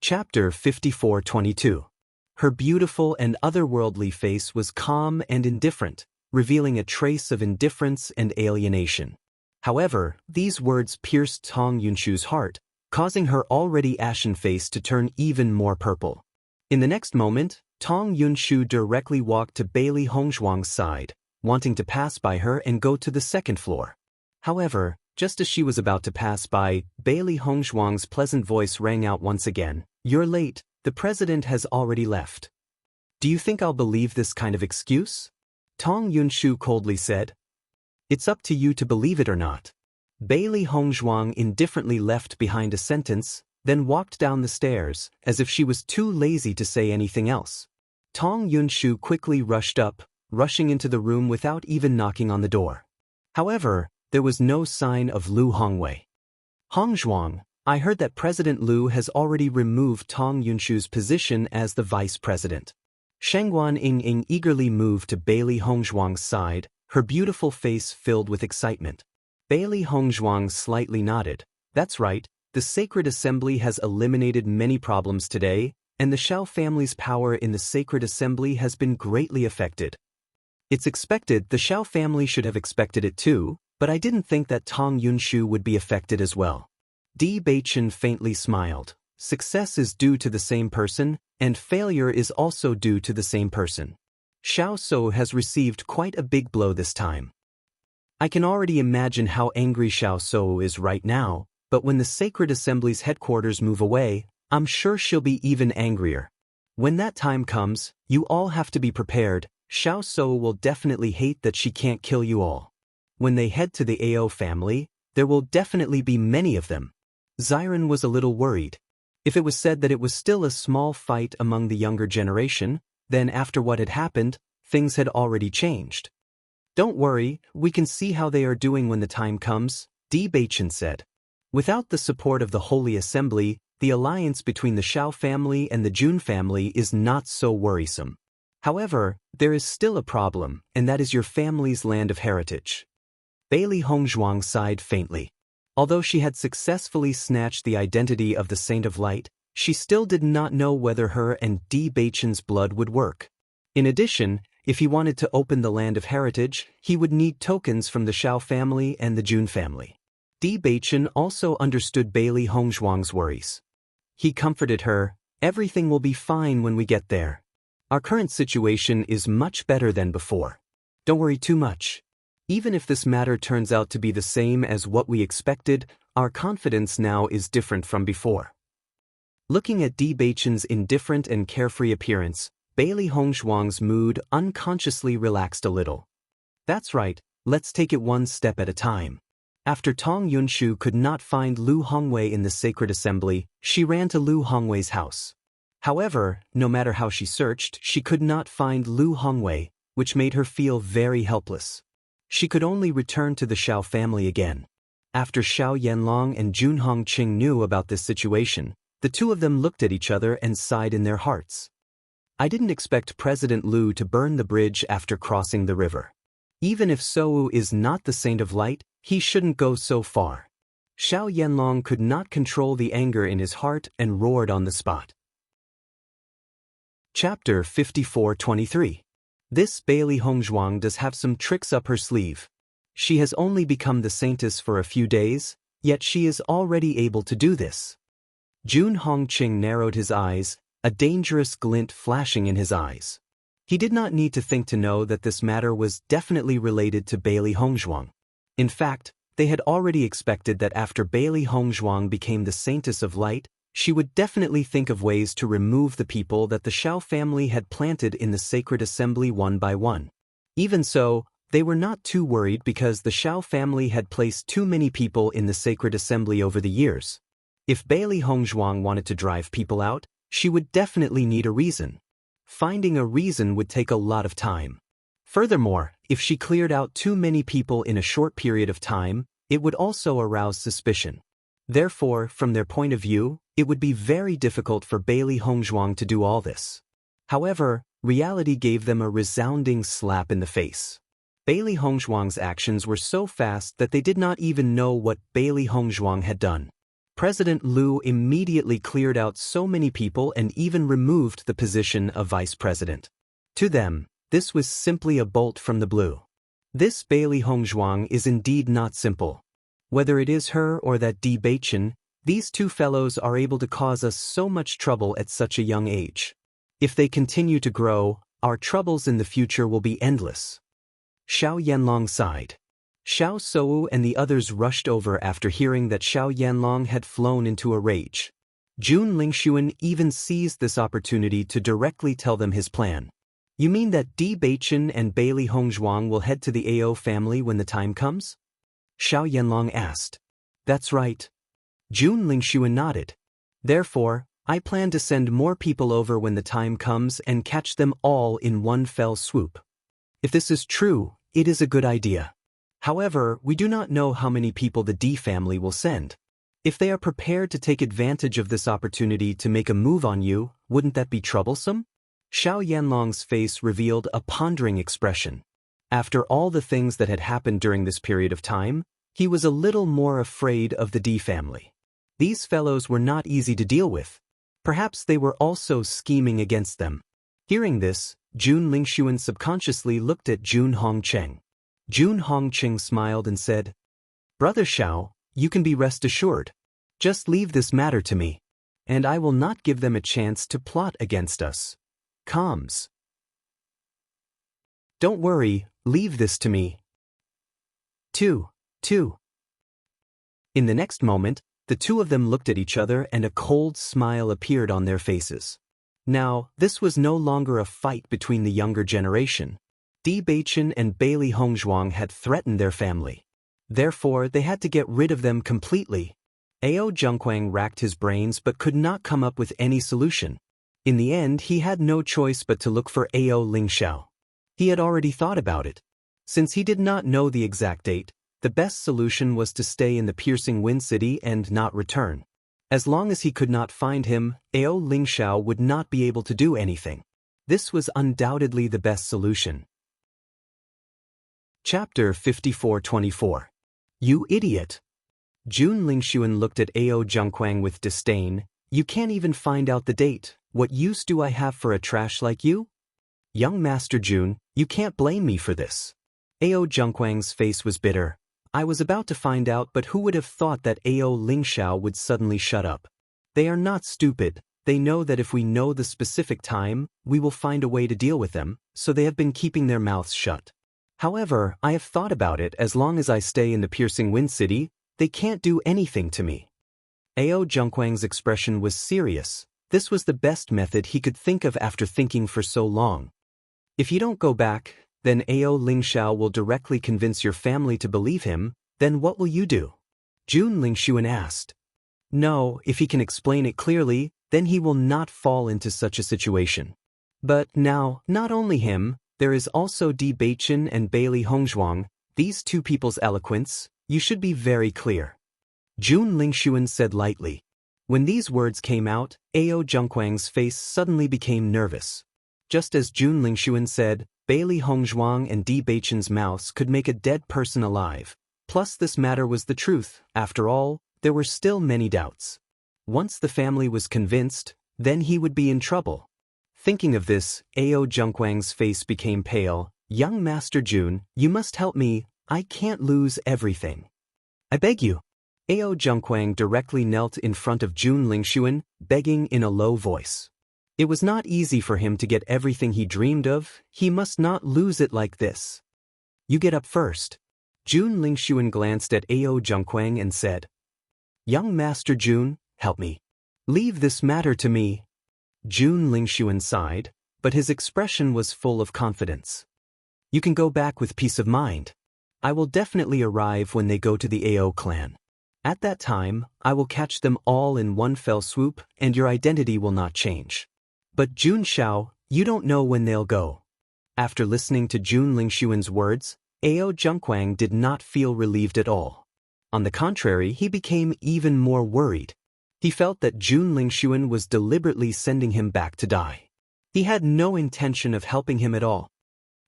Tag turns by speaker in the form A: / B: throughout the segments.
A: Chapter 54:22. Her beautiful and otherworldly face was calm and indifferent, revealing a trace of indifference and alienation. However, these words pierced Tong Yunshu's heart, causing her already ashen face to turn even more purple. In the next moment, Tong Yunshu directly walked to Bailey Hongzhuang's side, wanting to pass by her and go to the second floor. However, just as she was about to pass by, Bailey Hongzhuang's pleasant voice rang out once again. "You're late, the president has already left." "Do you think I'll believe this kind of excuse?" Tong Yunshu coldly said. "It's up to you to believe it or not." Bailey Hongzhuang indifferently left behind a sentence, then walked down the stairs, as if she was too lazy to say anything else. Tong Yunshu quickly rushed up, rushing into the room without even knocking on the door. However, there was no sign of Lu Hongwei. "Hongzhuang, I heard that President Lu has already removed Tong Yunshu's position as the vice president." Shengguan Ying eagerly moved to Bailey Hongzhuang's side, her beautiful face filled with excitement. Bailey Hongzhuang slightly nodded. "That's right, the Sacred Assembly has eliminated many problems today, and the Shao family's power in the Sacred Assembly has been greatly affected. It's expected, the Shao family should have expected it too, but I didn't think that Tong Yunshu would be affected as well." Bewitching faintly smiled. Success is due to the same person, and failure is also due to the same person. Xiao So has received quite a big blow this time. I can already imagine how angry Xiao So is right now, but when the Sacred Assembly's headquarters move away, I'm sure she'll be even angrier. When that time comes, you all have to be prepared. Xiao So will definitely hate that she can't kill you all. When they head to the AO family, there will definitely be many of them. Xiren was a little worried. If it was said that it was still a small fight among the younger generation, then after what had happened, things had already changed. "Don't worry, we can see how they are doing when the time comes," Bewitching said. Without the support of the Holy Assembly, the alliance between the Shao family and the Jun family is not so worrisome. However, there is still a problem, and that is your family's land of heritage. Bailey Hongzhuang sighed faintly. Although she had successfully snatched the identity of the Saint of Light, she still did not know whether her and Bewitching's blood would work. In addition, if he wanted to open the land of heritage, he would need tokens from the Shao family and the Jun family. Bewitching also understood Bailey Hongzhuang's worries. He comforted her, "Everything will be fine when we get there. Our current situation is much better than before. Don't worry too much. Even if this matter turns out to be the same as what we expected, our confidence now is different from before." Looking at Bewitching's indifferent and carefree appearance, Bailey Hongzhuang's mood unconsciously relaxed a little. "That's right, let's take it one step at a time." After Tong Yunshu could not find Lu Hongwei in the Sacred Assembly, she ran to Lu Hongwei's house. However, no matter how she searched, she could not find Lu Hongwei, which made her feel very helpless. She could only return to the Shao family again. After Xiao Yanlong and Jun Hongqing knew about this situation, the two of them looked at each other and sighed in their hearts. "I didn't expect President Lu to burn the bridge after crossing the river. Even if Sou is not the Saint of Light, he shouldn't go so far." Xiao Yanlong could not control the anger in his heart and roared on the spot. Chapter 54:23. This Bailey Hongzhuang does have some tricks up her sleeve. She has only become the saintess for a few days, yet she is already able to do this. Jun Hongqing narrowed his eyes, a dangerous glint flashing in his eyes. He did not need to think to know that this matter was definitely related to Bailey Hongzhuang. In fact, they had already expected that after Bailey Hongzhuang became the Saintess of Light, she would definitely think of ways to remove the people that the Shao family had planted in the Sacred Assembly one by one. Even so, they were not too worried because the Shao family had placed too many people in the Sacred Assembly over the years. If Bailey Hongzhuang wanted to drive people out, she would definitely need a reason. Finding a reason would take a lot of time. Furthermore, if she cleared out too many people in a short period of time, it would also arouse suspicion. Therefore, from their point of view, it would be very difficult for Bailey Hongzhuang to do all this. However, reality gave them a resounding slap in the face. Bailey Hongzhuang's actions were so fast that they did not even know what Bailey Hongzhuang had done. President Liu immediately cleared out so many people and even removed the position of vice president. To them, this was simply a bolt from the blue. This Bailey Hongzhuang is indeed not simple. Whether it is her or that Bewitching, these two fellows are able to cause us so much trouble at such a young age. If they continue to grow, our troubles in the future will be endless. Xiao Yanlong sighed. Xiao Sou and the others rushed over after hearing that Xiao Yanlong had flown into a rage. Jun Lingxuan even seized this opportunity to directly tell them his plan. You mean that Bewitching and Bailey Hongzhuang will head to the AO family when the time comes? Xiao Yanlong asked. That's right. Jun Lingxuan nodded. Therefore, I plan to send more people over when the time comes and catch them all in one fell swoop. If this is true, it is a good idea. However, we do not know how many people the D family will send. If they are prepared to take advantage of this opportunity to make a move on you, wouldn't that be troublesome? Xiao Yanlong's face revealed a pondering expression. After all the things that had happened during this period of time, he was a little more afraid of the D family. These fellows were not easy to deal with. Perhaps they were also scheming against them. Hearing this, Jun Lingxuan subconsciously looked at Jun Hongcheng. Jun Hongcheng smiled and said, Brother Xiao, you can be rest assured. Just leave this matter to me, and I will not give them a chance to plot against us. Comms. Don't worry, leave this to me. 2. In the next moment, the two of them looked at each other and a cold smile appeared on their faces. Now, this was no longer a fight between the younger generation. Bewitching and Bailey Hongzhuang had threatened their family. Therefore, they had to get rid of them completely. Ao Zhengquang racked his brains but could not come up with any solution. In the end, he had no choice but to look for Ao Lingxiao. He had already thought about it. Since he did not know the exact date, the best solution was to stay in the Piercing Wind City and not return. As long as he could not find him, Ao Lingxiao would not be able to do anything. This was undoubtedly the best solution. Chapter 54-24. You idiot! Jun Lingxuan looked at Ao Zhengquang with disdain. You can't even find out the date. What use do I have for a trash like you? Young Master Jun, you can't blame me for this. Ao Zhengquang's face was bitter. I was about to find out, but who would have thought that Ao Lingxiao would suddenly shut up? They are not stupid. They know that if we know the specific time, we will find a way to deal with them, so they have been keeping their mouths shut. However, I have thought about it. As long as I stay in the Piercing Wind City, they can't do anything to me. Ao Zhengquang's expression was serious. This was the best method he could think of after thinking for so long. If you don't go back, then Ao Lingxiao will directly convince your family to believe him. Then what will you do? Jun Lingxuan asked. No, if he can explain it clearly, then he will not fall into such a situation. But now, not only him, there is also Bewitching and Bailey Hongzhuang. These two people's eloquence, you should be very clear. Jun Lingxuan said lightly. When these words came out, Ao Zhengquang's face suddenly became nervous. Just as Jun Lingxuan said, Bailey Hongzhuang and Bewitching's mouths could make a dead person alive. Plus this matter was the truth. After all, there were still many doubts. Once the family was convinced, then he would be in trouble. Thinking of this, Ao Zhengquang's face became pale. Young Master Jun, you must help me. I can't lose everything. I beg you. Ao Zhengquang directly knelt in front of Jun Lingxuan, begging in a low voice. It was not easy for him to get everything he dreamed of. He must not lose it like this. You get up first. Jun Lingxuan glanced at Ao Zhengquang and said, Young Master Jun, help me. Leave this matter to me. Jun Lingxuan sighed, but his expression was full of confidence. You can go back with peace of mind. I will definitely arrive when they go to the AO clan. At that time, I will catch them all in one fell swoop, and your identity will not change. But Jun Xiao, you don't know when they'll go. After listening to Jun Lingxuan's words, Ao Zhengquang did not feel relieved at all. On the contrary, he became even more worried. He felt that Jun Lingxuan was deliberately sending him back to die. He had no intention of helping him at all.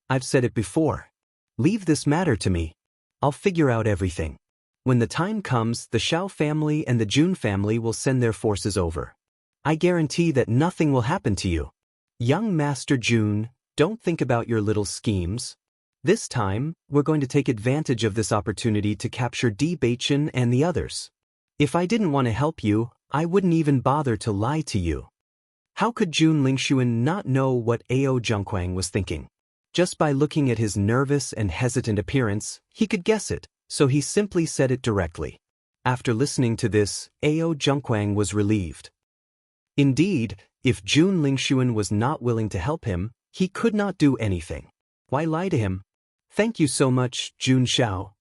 A: I've said it before. Leave this matter to me. I'll figure out everything. When the time comes, the Xiao family and the Jun family will send their forces over. I guarantee that nothing will happen to you. Young Master Jun, don't think about your little schemes. This time, we're going to take advantage of this opportunity to capture Bewitching and the others. If I didn't want to help you, I wouldn't even bother to lie to you. How could Jun Lingshuan not know what Ao Zhengquang was thinking? Just by looking at his nervous and hesitant appearance, he could guess it, so he simply said it directly. After listening to this, Ao Zhengquang was relieved. Indeed, if Jun Lingshuan was not willing to help him, he could not do anything. Why lie to him? Thank you so much, Jun Xiao.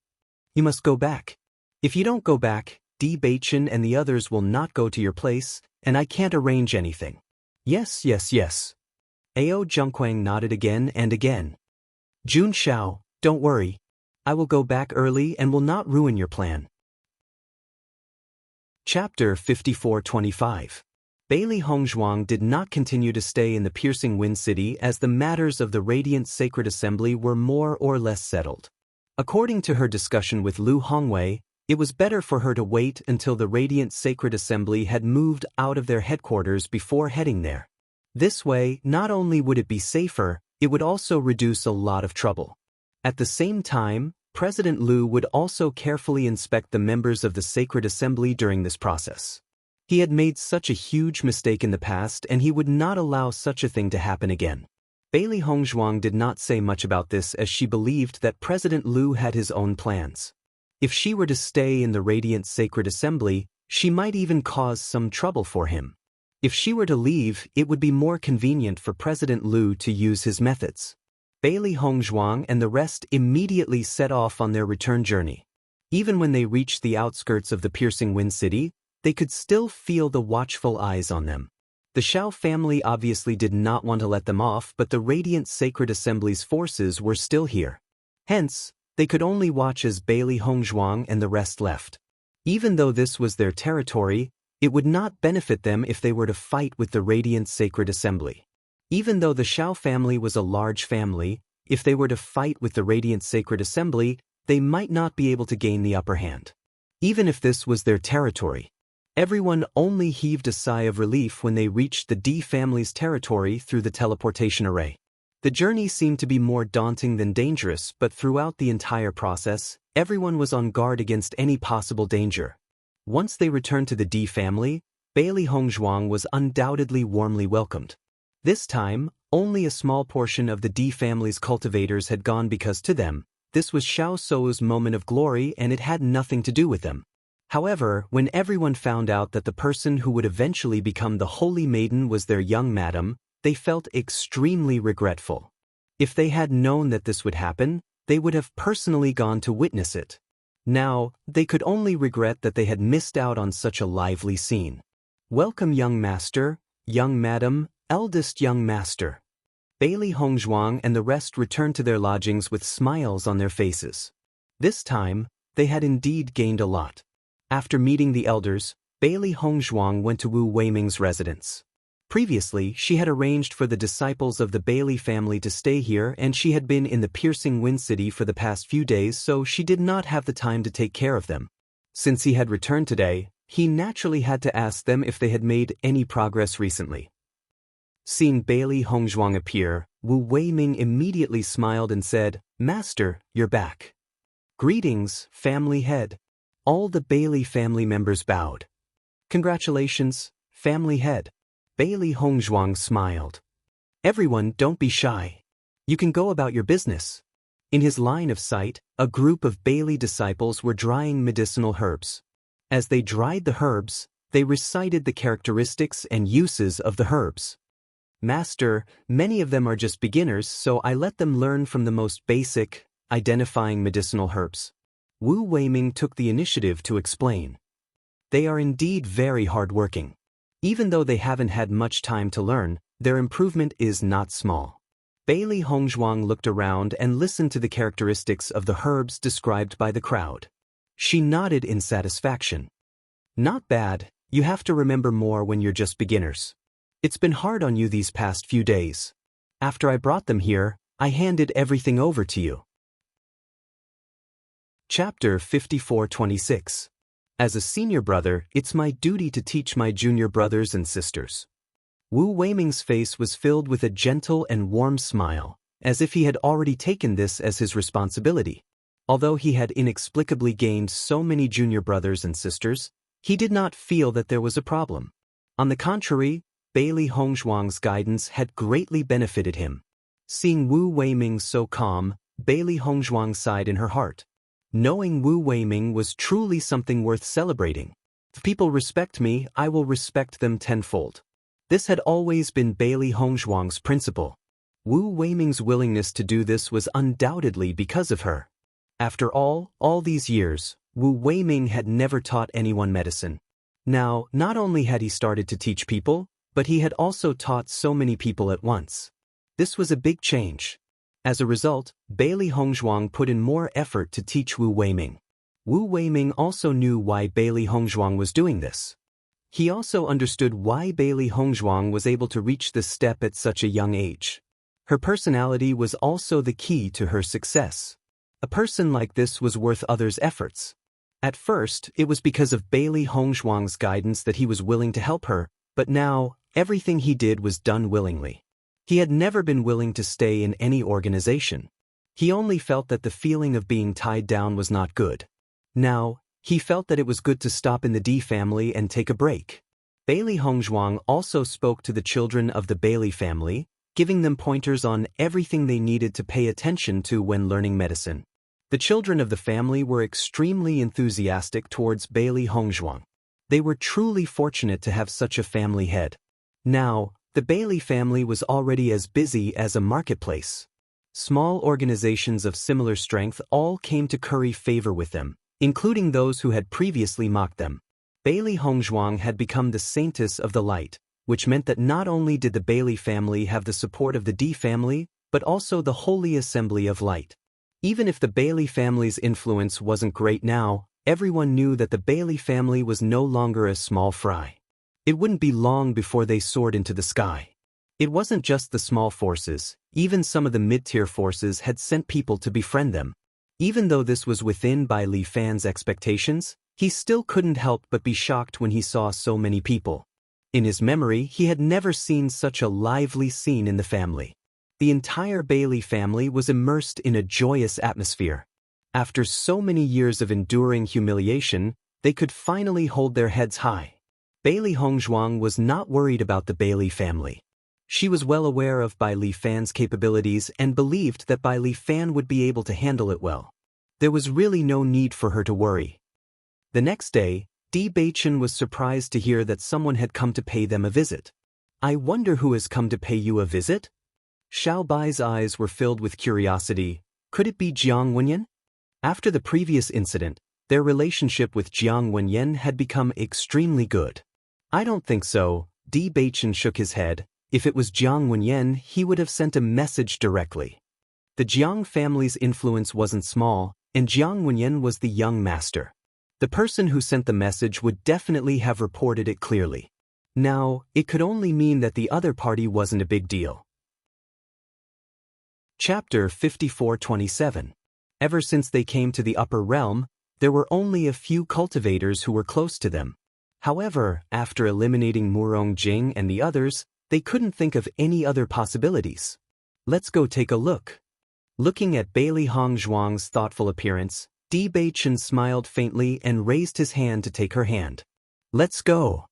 A: You must go back. If you don't go back, Bewitching and the others will not go to your place, and I can't arrange anything. Yes. Ao Zhengquang nodded again and again. Jun Xiao, don't worry. I will go back early and will not ruin your plan. Chapter 5425. Bailey Hongzhuang did not continue to stay in the Piercing Wind City as the matters of the Radiant Sacred Assembly were more or less settled. According to her discussion with Lu Hongwei, it was better for her to wait until the Radiant Sacred Assembly had moved out of their headquarters before heading there. This way, not only would it be safer, it would also reduce a lot of trouble. At the same time, President Lu would also carefully inspect the members of the Sacred Assembly during this process. He had made such a huge mistake in the past and he would not allow such a thing to happen again. Bailey Hongzhuang did not say much about this as she believed that President Lu had his own plans. If she were to stay in the Radiant Sacred Assembly, she might even cause some trouble for him. If she were to leave, it would be more convenient for President Lu to use his methods. Bailey Hongzhuang and the rest immediately set off on their return journey. Even when they reached the outskirts of the Piercing Wind City, they could still feel the watchful eyes on them. The Xiao family obviously did not want to let them off, but the Radiant Sacred Assembly's forces were still here. Hence, they could only watch as Bailey Hongzhuang and the rest left. Even though this was their territory, it would not benefit them if they were to fight with the Radiant Sacred Assembly. Even though the Xiao family was a large family, if they were to fight with the Radiant Sacred Assembly, they might not be able to gain the upper hand. Even if this was their territory. Everyone only heaved a sigh of relief when they reached the D family's territory through the teleportation array. The journey seemed to be more daunting than dangerous, but throughout the entire process, everyone was on guard against any possible danger. Once they returned to the D family, Bailey Hongzhuang was undoubtedly warmly welcomed. This time, only a small portion of the D family's cultivators had gone because to them, this was Xiao Sou's moment of glory and it had nothing to do with them. However, when everyone found out that the person who would eventually become the Holy Maiden was their young madam, they felt extremely regretful. If they had known that this would happen, they would have personally gone to witness it. Now, they could only regret that they had missed out on such a lively scene. Welcome, young master, young madam, eldest young master. Bailey Hongzhuang and the rest returned to their lodgings with smiles on their faces. This time, they had indeed gained a lot. After meeting the elders, Bailey Hongzhuang went to Wu Weiming's residence. Previously, she had arranged for the disciples of the Bailey family to stay here and she had been in the Piercing Wind City for the past few days, so she did not have the time to take care of them. Since he had returned today, he naturally had to ask them if they had made any progress recently. Seeing Bailey Hongzhuang appear, Wu Weiming immediately smiled and said, "Master, you're back." "Greetings, family head." All the Bailey family members bowed. "Congratulations, family head." Bailey Hongzhuang smiled. "Everyone, don't be shy. You can go about your business." In his line of sight, a group of Bailey disciples were drying medicinal herbs. As they dried the herbs, they recited the characteristics and uses of the herbs. "Master, many of them are just beginners, so I let them learn from the most basic, identifying medicinal herbs." Wu Weiming took the initiative to explain. They are indeed very hardworking. Even though they haven't had much time to learn, their improvement is not small. Bailey Hongzhuang looked around and listened to the characteristics of the herbs described by the crowd. She nodded in satisfaction. "Not bad, you have to remember more when you're just beginners. It's been hard on you these past few days. After I brought them here, I handed everything over to you." Chapter 54:26. As a senior brother, it's my duty to teach my junior brothers and sisters. Wu Weiming's face was filled with a gentle and warm smile, as if he had already taken this as his responsibility. Although he had inexplicably gained so many junior brothers and sisters, he did not feel that there was a problem. On the contrary, Bailey Hongzhuang's guidance had greatly benefited him. Seeing Wu Weiming so calm, Bailey Hongzhuang sighed in her heart. Knowing Wu Weiming was truly something worth celebrating. If people respect me, I will respect them tenfold. This had always been Bailey Hongzhuang's principle. Wu Weiming's willingness to do this was undoubtedly because of her. After all these years, Wu Weiming had never taught anyone medicine. Now, not only had he started to teach people, but he had also taught so many people at once. This was a big change. As a result, Bailey Hongzhuang put in more effort to teach Wu Weiming. Wu Weiming also knew why Bailey Hongzhuang was doing this. He also understood why Bailey Hongzhuang was able to reach this step at such a young age. Her personality was also the key to her success. A person like this was worth others' efforts. At first, it was because of Bailey Hongzhuang's guidance that he was willing to help her, but now, everything he did was done willingly. He had never been willing to stay in any organization. He only felt that the feeling of being tied down was not good. Now, he felt that it was good to stop in the D family and take a break. Bailey Hongzhuang also spoke to the children of the Bailey family, giving them pointers on everything they needed to pay attention to when learning medicine. The children of the family were extremely enthusiastic towards Bailey Hongzhuang. They were truly fortunate to have such a family head. Now, the Bailey family was already as busy as a marketplace. Small organizations of similar strength all came to curry favor with them, including those who had previously mocked them. Bailey Hongzhuang had become the saintess of the light, which meant that not only did the Bailey family have the support of the D family, but also the Holy Assembly of Light. Even if the Bailey family's influence wasn't great now, everyone knew that the Bailey family was no longer a small fry. It wouldn't be long before they soared into the sky. It wasn't just the small forces, even some of the mid-tier forces had sent people to befriend them. Even though this was within Bai Li Fan's expectations, he still couldn't help but be shocked when he saw so many people. In his memory, he had never seen such a lively scene in the family. The entire Bailey family was immersed in a joyous atmosphere. After so many years of enduring humiliation, they could finally hold their heads high. Bailey Hongzhuang was not worried about the Bailey family. She was well aware of Bai Li Fan's capabilities and believed that Bai Li Fan would be able to handle it well. There was really no need for her to worry. The next day, Di Beichen was surprised to hear that someone had come to pay them a visit. "I wonder who has come to pay you a visit?" Xiao Bai's eyes were filled with curiosity. Could it be Jiang Wenyan? After the previous incident, their relationship with Jiang Wenyan had become extremely good. "I don't think so," Di Beichen shook his head. If it was Jiang Wenyan, he would have sent a message directly. The Jiang family's influence wasn't small, and Jiang Wenyan was the young master. The person who sent the message would definitely have reported it clearly. Now, it could only mean that the other party wasn't a big deal. Chapter 54:27. Ever since they came to the upper realm, there were only a few cultivators who were close to them. However, after eliminating Murong Jing and the others, they couldn't think of any other possibilities. Let's go take a look. Looking at Bailey Hongzhuang's thoughtful appearance, Di Beichen smiled faintly and raised his hand to take her hand. "Let's go."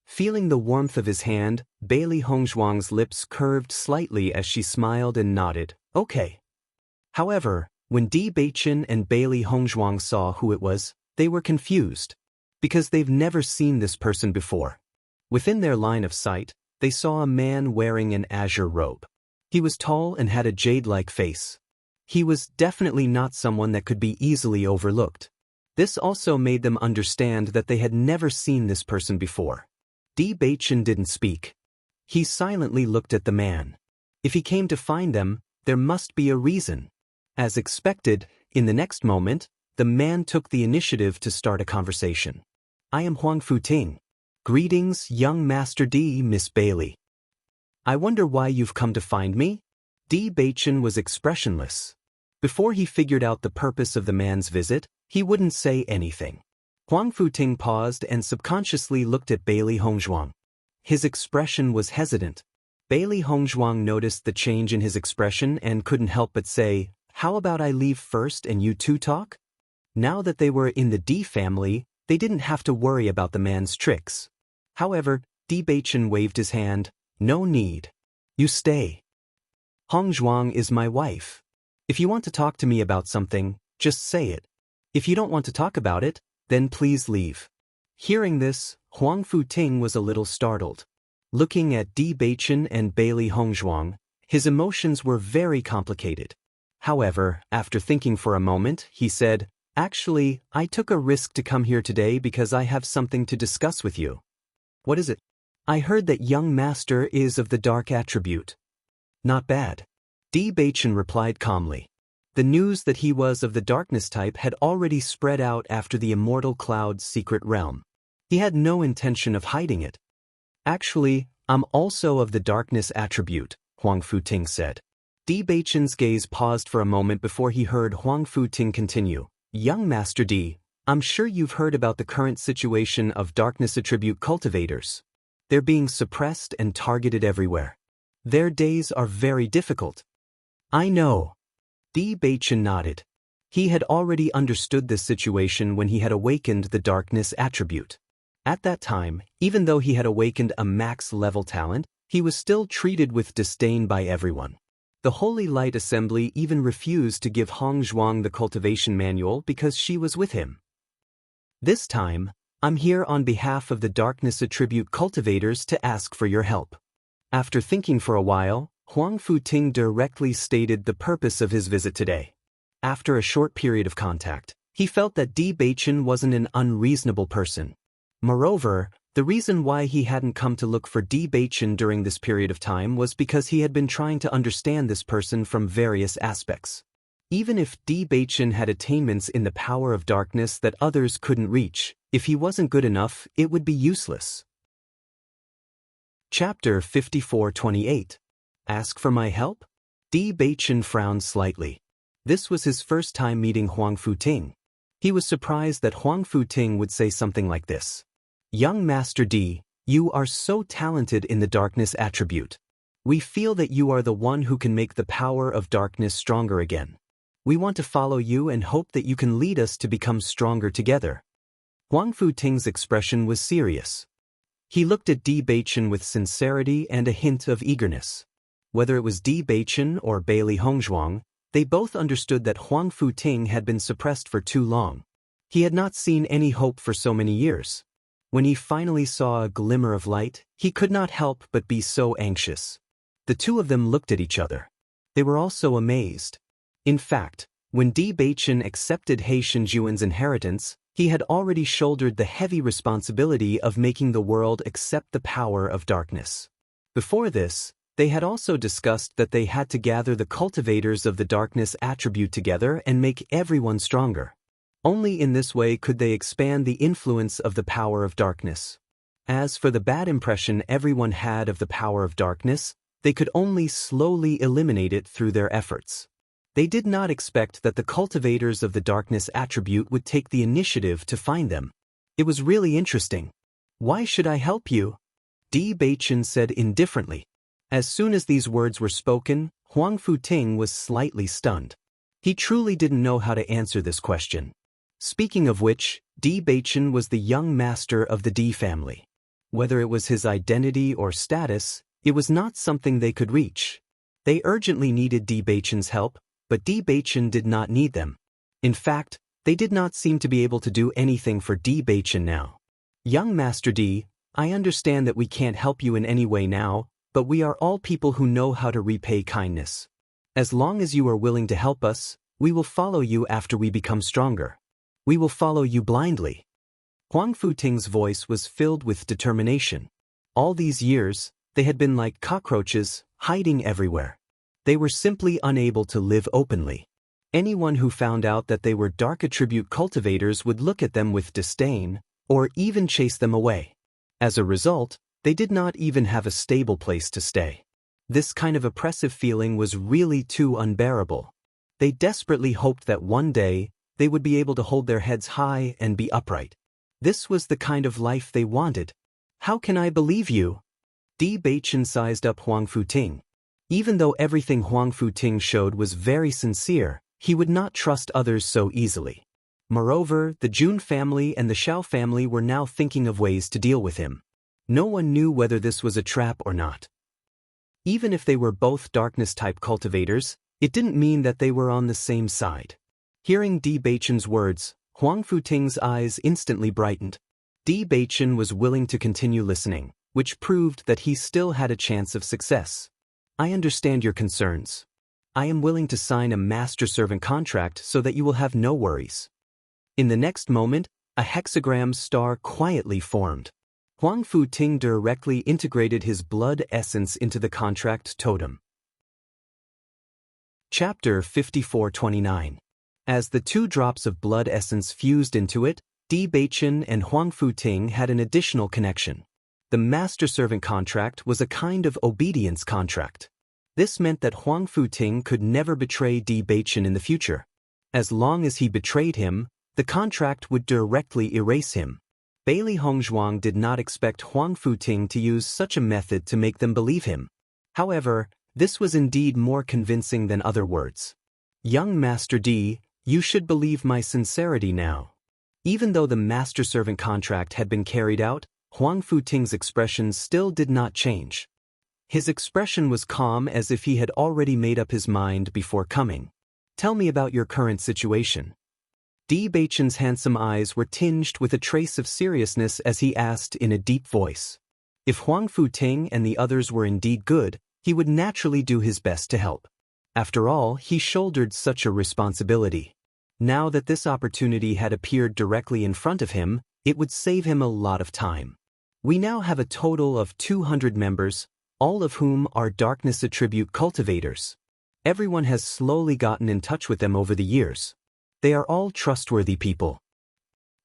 A: Feeling the warmth of his hand, Bailey Hongzhuang's lips curved slightly as she smiled and nodded. "Okay." However, when Di Beichen and Bailey Hongzhuang saw who it was, they were confused. Because they've never seen this person before. Within their line of sight, they saw a man wearing an azure robe. He was tall and had a jade-like face. He was definitely not someone that could be easily overlooked. This also made them understand that they had never seen this person before. Di Beichen didn't speak. He silently looked at the man. If he came to find them, there must be a reason. As expected, in the next moment, the man took the initiative to start a conversation. "I am Huang Futing. Greetings, young Master D, Miss Bailey. I wonder why you've come to find me?" Di Beichen was expressionless. Before he figured out the purpose of the man's visit, He wouldn't say anything. Huang Futing paused and subconsciously looked at Bailey Hongzhuang. His expression was hesitant. Bailey Hongzhuang noticed the change in his expression and couldn't help but say, "How about I leave first and you two talk?" Now that they were in the D family, they didn't have to worry about the man's tricks. However, Bewitching waved his hand. "No need. You stay. Hongzhuang is my wife. If you want to talk to me about something, just say it. If you don't want to talk about it, then please leave." Hearing this, Huang Futing was a little startled. Looking at Bewitching and Bailey Hongzhuang, his emotions were very complicated. However, after thinking for a moment, he said, "Actually, I took a risk to come here today because I have something to discuss with you." "What is it?" "I heard that young master is of the dark attribute." "Not bad." Bewitching replied calmly. The news that he was of the darkness type had already spread out after the immortal cloud's secret realm. He had no intention of hiding it. "Actually, I'm also of the darkness attribute," Huang Futing said. Bewitching's gaze paused for a moment before he heard Huang Futing continue. "Young Master D, I'm sure you've heard about the current situation of darkness attribute cultivators. They're being suppressed and targeted everywhere. Their days are very difficult." "I know." Bewitching nodded. He had already understood this situation when he had awakened the darkness attribute. At that time, even though he had awakened a max-level talent, he was still treated with disdain by everyone. The Holy Light Assembly even refused to give Hongzhuang the cultivation manual because she was with him. "This time, I'm here on behalf of the darkness attribute cultivators to ask for your help." After thinking for a while, Huang Futing directly stated the purpose of his visit today. After a short period of contact, he felt that Bewitching wasn't an unreasonable person. Moreover, the reason why he hadn't come to look for Bewitching during this period of time was because he had been trying to understand this person from various aspects. Even if Bewitching had attainments in the power of darkness that others couldn't reach, if he wasn't good enough, it would be useless. Chapter 54:28. Ask for my help? Bewitching frowned slightly. This was his first time meeting Huang Futing. He was surprised that Huang Futing would say something like this. "Young Master D, you are so talented in the darkness attribute. We feel that you are the one who can make the power of darkness stronger again. We want to follow you and hope that you can lead us to become stronger together." Huang Futing's expression was serious. He looked at Bewitching with sincerity and a hint of eagerness. Whether it was Bewitching or Bailey Hongzhuang, they both understood that Huang Futing had been suppressed for too long. He had not seen any hope for so many years. When he finally saw a glimmer of light, he could not help but be so anxious. The two of them looked at each other. They were also amazed. In fact, when Bewitching accepted He Shenjuan's inheritance, he had already shouldered the heavy responsibility of making the world accept the power of darkness. Before this, they had also discussed that they had to gather the cultivators of the darkness attribute together and make everyone stronger. Only in this way could they expand the influence of the power of darkness. As for the bad impression everyone had of the power of darkness, they could only slowly eliminate it through their efforts. They did not expect that the cultivators of the darkness attribute would take the initiative to find them. It was really interesting. "Why should I help you?" Bewitching said indifferently. As soon as these words were spoken, Huang Futing was slightly stunned. He truly didn't know how to answer this question. Speaking of which, Bewitching was the young master of the D family. Whether it was his identity or status, it was not something they could reach. They urgently needed Bewitching's help, but Bewitching did not need them. In fact, they did not seem to be able to do anything for Bewitching now. "Young Master D, I understand that we can't help you in any way now, but we are all people who know how to repay kindness. As long as you are willing to help us, we will follow you after we become stronger. We will follow you blindly." Huang Futing's voice was filled with determination. All these years, they had been like cockroaches, hiding everywhere. They were simply unable to live openly. Anyone who found out that they were dark attribute cultivators would look at them with disdain, or even chase them away. As a result, they did not even have a stable place to stay. This kind of oppressive feeling was really too unbearable. They desperately hoped that one day, they would be able to hold their heads high and be upright. This was the kind of life they wanted. How can I believe you? Di Baichen sized up Huang Futing. Even though everything Huang Futing showed was very sincere, he would not trust others so easily. Moreover, the Jun family and the Xiao family were now thinking of ways to deal with him. No one knew whether this was a trap or not. Even if they were both darkness-type cultivators, it didn't mean that they were on the same side. Hearing Di Baichen's words, Huang Futing's eyes instantly brightened. Di Baichen was willing to continue listening, which proved that he still had a chance of success. I understand your concerns. I am willing to sign a master-servant contract so that you will have no worries. In the next moment, a hexagram star quietly formed. Huang Futing directly integrated his blood essence into the contract totem. Chapter 5429. As the 2 drops of blood essence fused into it, Di Baichen and Huang Futing had an additional connection. The master-servant contract was a kind of obedience contract. This meant that Huang Futing could never betray Di Baichen in the future. As long as he betrayed him, the contract would directly erase him. Bailey Hongzhuang did not expect Huang Futing to use such a method to make them believe him. However, this was indeed more convincing than other words. Young Master Di, you should believe my sincerity now. Even though the master-servant contract had been carried out, Huang Futing's expression still did not change. His expression was calm as if he had already made up his mind before coming. Tell me about your current situation. Di Baichen's handsome eyes were tinged with a trace of seriousness as he asked in a deep voice. If Huang Futing and the others were indeed good, he would naturally do his best to help. After all, he shouldered such a responsibility. Now that this opportunity had appeared directly in front of him, it would save him a lot of time. We now have a total of 200 members, all of whom are darkness attribute cultivators. Everyone has slowly gotten in touch with them over the years. They are all trustworthy people.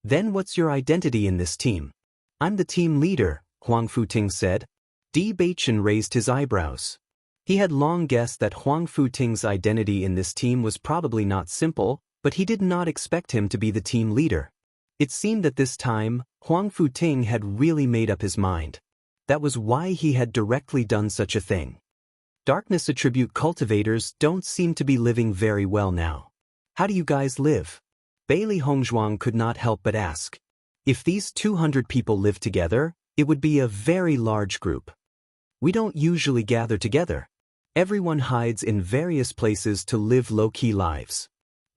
A: Then what's your identity in this team? I'm the team leader, Huang Futing said. Di Baichen raised his eyebrows. He had long guessed that Huang Futing's identity in this team was probably not simple, but he did not expect him to be the team leader. It seemed that this time, Huang Futing had really made up his mind. That was why he had directly done such a thing. Darkness attribute cultivators don't seem to be living very well now. How do you guys live? Bailey Hongzhuang could not help but ask. If these 200 people lived together, it would be a very large group. We don't usually gather together. Everyone hides in various places to live low-key lives.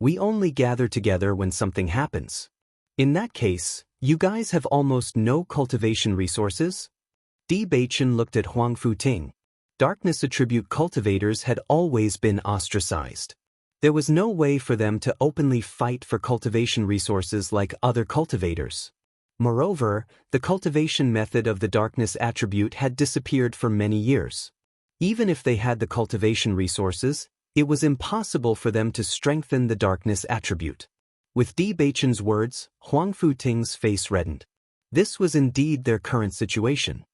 A: We only gather together when something happens. In that case, you guys have almost no cultivation resources? Di Baichen looked at Huang Futing. Darkness attribute cultivators had always been ostracized. There was no way for them to openly fight for cultivation resources like other cultivators. Moreover, the cultivation method of the darkness attribute had disappeared for many years. Even if they had the cultivation resources, it was impossible for them to strengthen the darkness attribute. With Di Baichen's words, Huang Futing's face reddened. This was indeed their current situation.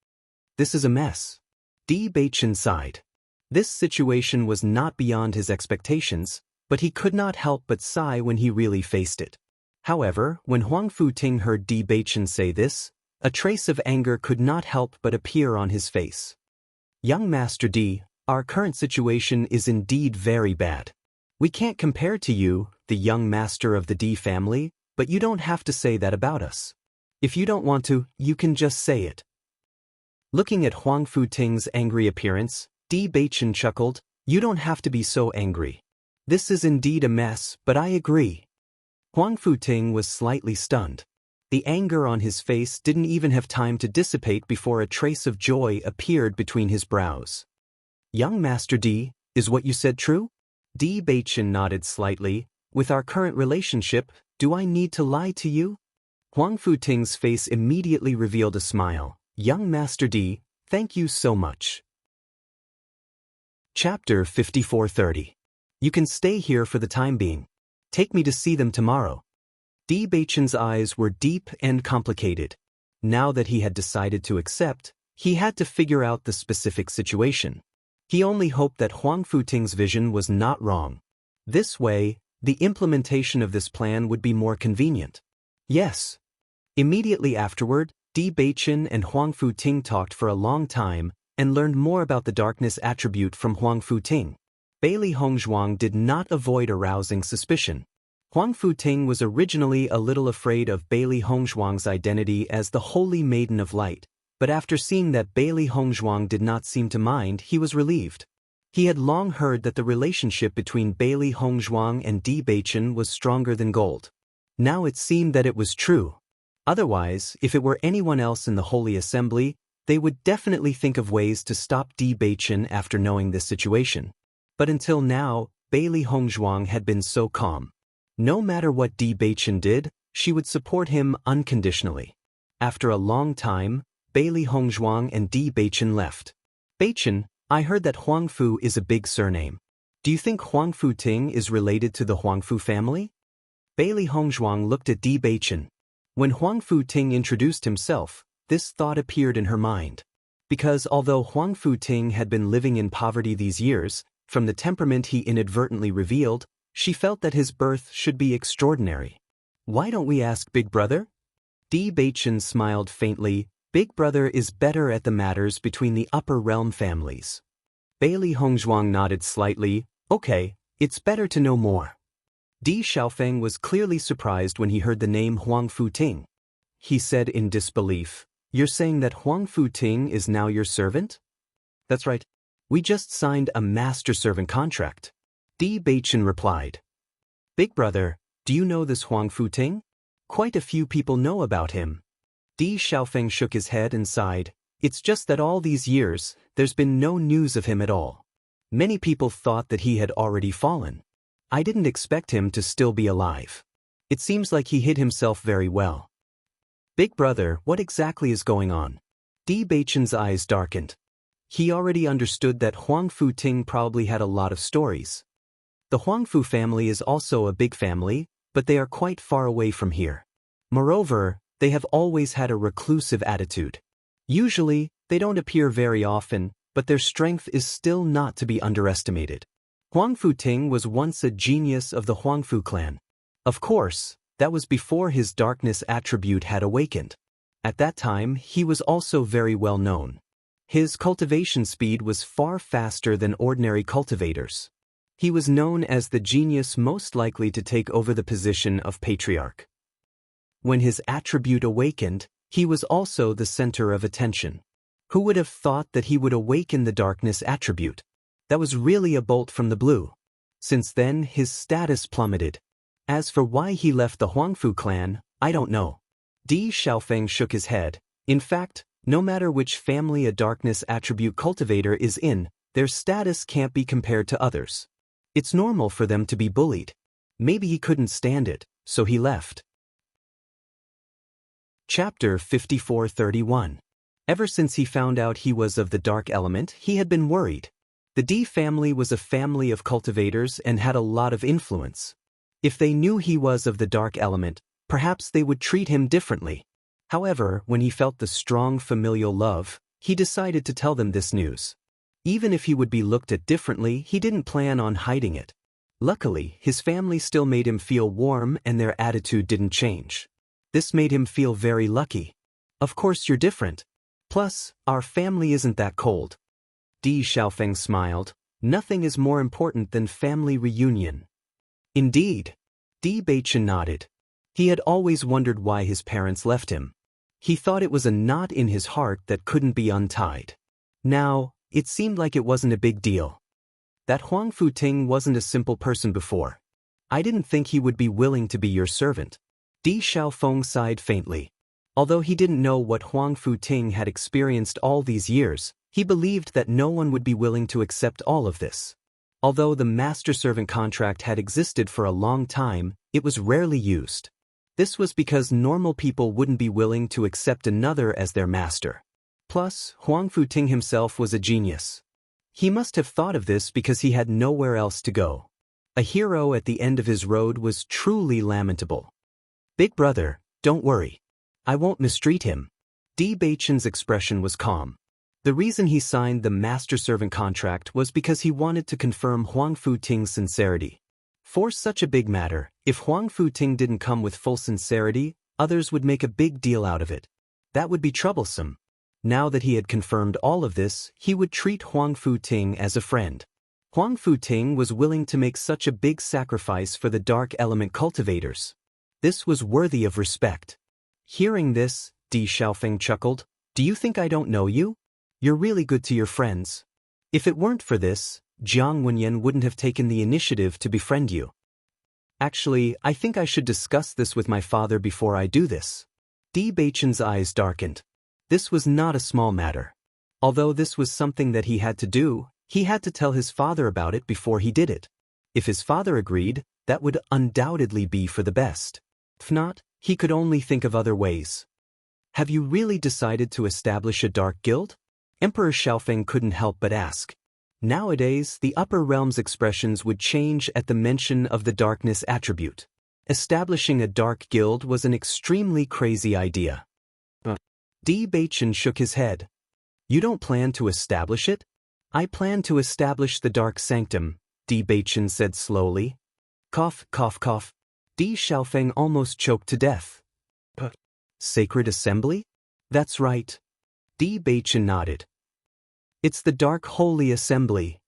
A: This is a mess. Di Baichen sighed. This situation was not beyond his expectations, but he could not help but sigh when he really faced it. However, when Huang Futing heard Di Baichen say this, a trace of anger could not help but appear on his face. Young Master Di, our current situation is indeed very bad. We can't compare to you, the young master of the Di family, but you don't have to say that about us. If you don't want to, you can just say it. Looking at Huang Futing's angry appearance, Di Baichen chuckled, you don't have to be so angry. This is indeed a mess, but I agree. Huang Futing was slightly stunned. The anger on his face didn't even have time to dissipate before a trace of joy appeared between his brows. Young Master Di, is what you said true? Di Baichen nodded slightly. With our current relationship, do I need to lie to you? Huang Futing's face immediately revealed a smile. Young Master Di, thank you so much. Chapter 5430. You can stay here for the time being. Take me to see them tomorrow. Di Baichen's eyes were deep and complicated. Now that he had decided to accept, he had to figure out the specific situation. He only hoped that Huang Futing's vision was not wrong. This way, The implementation of this plan would be more convenient. Yes. Immediately afterward, Di Baichen and Huang Futing talked for a long time and learned more about the darkness attribute from Huang Futing. Bailey Hongzhuang did not avoid arousing suspicion. Huang Futing was originally a little afraid of Bailey Hongzhuang's identity as the Holy Maiden of Light, but after seeing that Bailey Hongzhuang did not seem to mind, he was relieved. He had long heard that the relationship between Bailey Hongzhuang and Di Baichen was stronger than gold. Now it seemed that it was true. Otherwise, if it were anyone else in the Holy Assembly, they would definitely think of ways to stop Di Baichen after knowing this situation. But until now, Bailey Hongzhuang had been so calm. No matter what Di Baichen did, she would support him unconditionally. After a long time, Bailey Hongzhuang and Di Baichen left. Baichen, I heard that Huangfu is a big surname. Do you think Huang Futing is related to the Huangfu family? Bailey Hongzhuang looked at Di Baichen. When Huang Futing introduced himself, this thought appeared in her mind. Because although Huang Futing had been living in poverty these years, from the temperament he inadvertently revealed, she felt that his birth should be extraordinary. Why don't we ask Big Brother? Di Baichen smiled faintly. Big Brother is better at the matters between the upper realm families. Bailey Hongzhuang nodded slightly. Okay, it's better to know more. Di Xiaofeng was clearly surprised when he heard the name Huang Futing. He said in disbelief, "You're saying that Huang Futing is now your servant?" "That's right. We just signed a master servant contract." Di Baichen replied. "Big Brother, do you know this Huang Futing? Quite a few people know about him." Di Xiaofeng shook his head and sighed. "It's just that all these years, there's been no news of him at all. Many people thought that he had already fallen. I didn't expect him to still be alive. It seems like he hid himself very well." "Big Brother, what exactly is going on?" Di Baichen's eyes darkened. He already understood that Huang Futing probably had a lot of stories. The Huangfu family is also a big family, but they are quite far away from here. Moreover, they have always had a reclusive attitude. Usually, they don't appear very often, but their strength is still not to be underestimated. Huang Futing was once a genius of the Huangfu clan. Of course, that was before his darkness attribute had awakened. At that time, he was also very well known. His cultivation speed was far faster than ordinary cultivators. He was known as the genius most likely to take over the position of patriarch. When his attribute awakened, he was also the center of attention. Who would have thought that he would awaken the darkness attribute? That was really a bolt from the blue. Since then, his status plummeted. As for why he left the Huangfu clan, I don't know. Di Xiaofeng shook his head. In fact, no matter which family a darkness attribute cultivator is in, their status can't be compared to others. It's normal for them to be bullied. Maybe he couldn't stand it, so he left. Chapter 5431. Ever since he found out he was of the dark element, he had been worried. The Di family was a family of cultivators and had a lot of influence. If they knew he was of the dark element, perhaps they would treat him differently. However, when he felt the strong familial love, he decided to tell them this news. Even if he would be looked at differently, he didn't plan on hiding it. Luckily, his family still made him feel warm and their attitude didn't change. This made him feel very lucky. Of course you're different. Plus, our family isn't that cold. Di Xiaofeng smiled. Nothing is more important than family reunion. Indeed. Di Baichen nodded. He had always wondered why his parents left him. He thought it was a knot in his heart that couldn't be untied. Now, it seemed like it wasn't a big deal. That Huang Futing wasn't a simple person before. I didn't think he would be willing to be your servant. Di Xiaofeng sighed faintly. Although he didn't know what Huang Futing had experienced all these years, he believed that no one would be willing to accept all of this. Although the master-servant contract had existed for a long time, it was rarely used. This was because normal people wouldn't be willing to accept another as their master. Plus, Huang Futing himself was a genius. He must have thought of this because he had nowhere else to go. A hero at the end of his road was truly lamentable. Big Brother, don't worry. I won't mistreat him. Di Baichen's expression was calm. The reason he signed the master-servant contract was because he wanted to confirm Huang Futing's sincerity. For such a big matter, if Huang Futing didn't come with full sincerity, others would make a big deal out of it. That would be troublesome. Now that he had confirmed all of this, he would treat Huang Futing as a friend. Huang Futing was willing to make such a big sacrifice for the dark element cultivators. This was worthy of respect. Hearing this, Di Xiaofeng chuckled. Do you think I don't know you? You're really good to your friends. If it weren't for this, Jiang Wenyan wouldn't have taken the initiative to befriend you. Actually, I think I should discuss this with my father before I do this. Di Beichen's eyes darkened. This was not a small matter. Although this was something that he had to do, he had to tell his father about it before he did it. If his father agreed, that would undoubtedly be for the best. If not, he could only think of other ways. Have you really decided to establish a dark guild? Emperor Xiaofeng couldn't help but ask. Nowadays, the upper realm's expressions would change at the mention of the darkness attribute. Establishing a dark guild was an extremely crazy idea. Di Beichen shook his head. You don't plan to establish it? I plan to establish the dark sanctum, Di Beichen said slowly. Cough, cough, cough. Di Xiaofeng almost choked to death. Sacred assembly? That's right. Di Beichen nodded. It's the Dark Holy Assembly.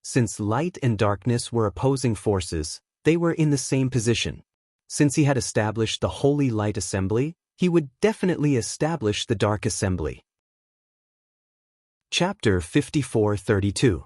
A: Since light and darkness were opposing forces, they were in the same position. Since he had established the Holy Light Assembly, he would definitely establish the Dark Assembly. Chapter 54-32.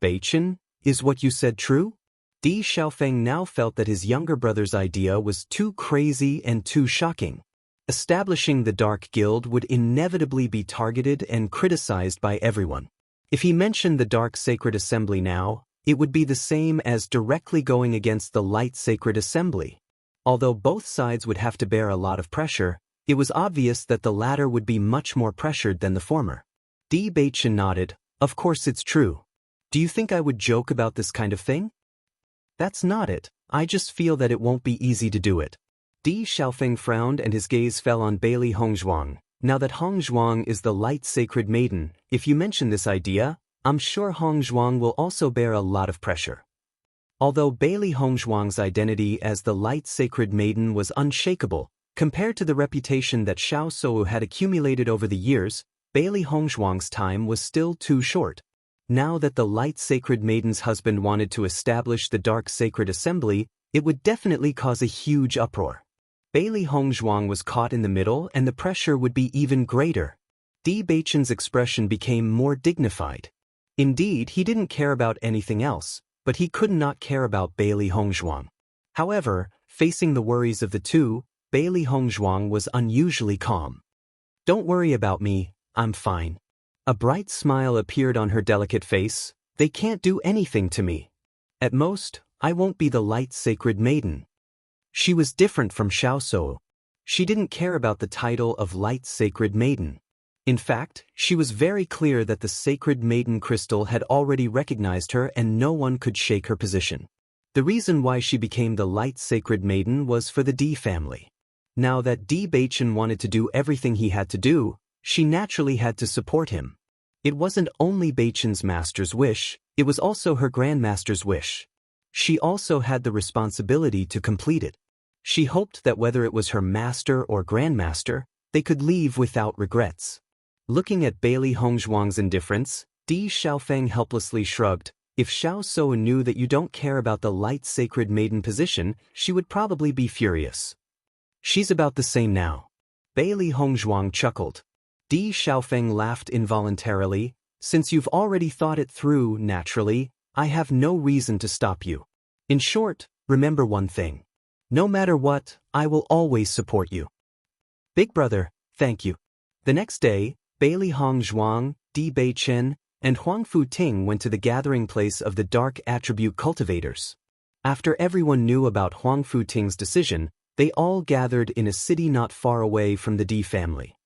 A: Beichen, is what you said true? Di Xiaofeng now felt that his younger brother's idea was too crazy and too shocking. Establishing the Dark Guild would inevitably be targeted and criticized by everyone. If he mentioned the Dark Sacred Assembly now, it would be the same as directly going against the Light Sacred Assembly. Although both sides would have to bear a lot of pressure, it was obvious that the latter would be much more pressured than the former. Di Beichen nodded. Of course it's true. Do you think I would joke about this kind of thing? That's not it. I just feel that it won't be easy to do it. Di Xiaofeng frowned and his gaze fell on Bailey Hongzhuang. Now that Hongzhuang is the light sacred maiden, if you mention this idea, I'm sure Hongzhuang will also bear a lot of pressure. Although Bailey Hongzhuang's identity as the light sacred maiden was unshakable, compared to the reputation that Xiao Sou had accumulated over the years, Bailey Hongzhuang's time was still too short. Now that the light sacred maiden's husband wanted to establish the dark sacred assembly, it would definitely cause a huge uproar. Bailey Hongzhuang was caught in the middle and the pressure would be even greater. Di Beichen's expression became more dignified. Indeed, he didn't care about anything else, but he could not care about Bailey Hongzhuang. However, facing the worries of the two, Bailey Hongzhuang was unusually calm. Don't worry about me, I'm fine. A bright smile appeared on her delicate face. They can't do anything to me. At most, I won't be the light sacred maiden. She was different from Xiao Sou. She didn't care about the title of light sacred maiden. In fact, she was very clear that the sacred maiden crystal had already recognized her and no one could shake her position. The reason why she became the light sacred maiden was for the Di family. Now that Di Beichen wanted to do everything he had to do, she naturally had to support him. It wasn't only Beichen's master's wish, it was also her grandmaster's wish. She also had the responsibility to complete it. She hoped that whether it was her master or grandmaster, they could leave without regrets. Looking at Bailey Hongzhuang's indifference, Di Xiaofeng helplessly shrugged. If Xiao Sou knew that you don't care about the light sacred maiden position, she would probably be furious. She's about the same now. Bailey Hongzhuang chuckled. Di Xiaofeng laughed involuntarily. Since you've already thought it through, naturally, I have no reason to stop you. In short, remember one thing. No matter what, I will always support you. Big brother, thank you. The next day, Bailey Hongzhuang, Di Beichen, and Huang Futing went to the gathering place of the Dark Attribute Cultivators. After everyone knew about Huang Futing's decision, they all gathered in a city not far away from the Di family.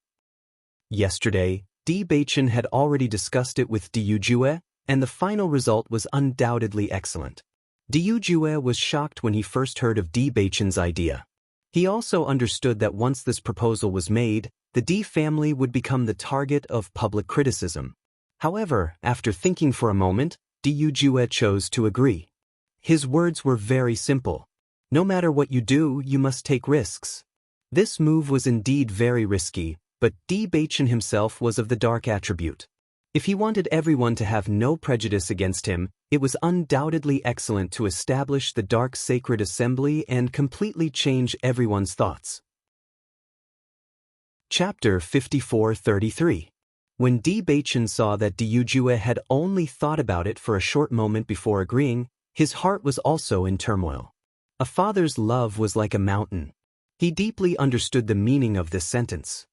A: Yesterday, Di Beichen had already discussed it with Diyu Jue, and the final result was undoubtedly excellent. Diyu Jue was shocked when he first heard of Di Beichen's idea. He also understood that once this proposal was made, the Di family would become the target of public criticism. However, after thinking for a moment, Diyu Jue chose to agree. His words were very simple. No matter what you do, you must take risks. This move was indeed very risky, but Bewitching himself was of the dark attribute. If he wanted everyone to have no prejudice against him, it was undoubtedly excellent to establish the dark sacred assembly and completely change everyone's thoughts. Chapter 54:33. When Bewitching saw that Diujue had only thought about it for a short moment before agreeing, his heart was also in turmoil. A father's love was like a mountain. He deeply understood the meaning of this sentence.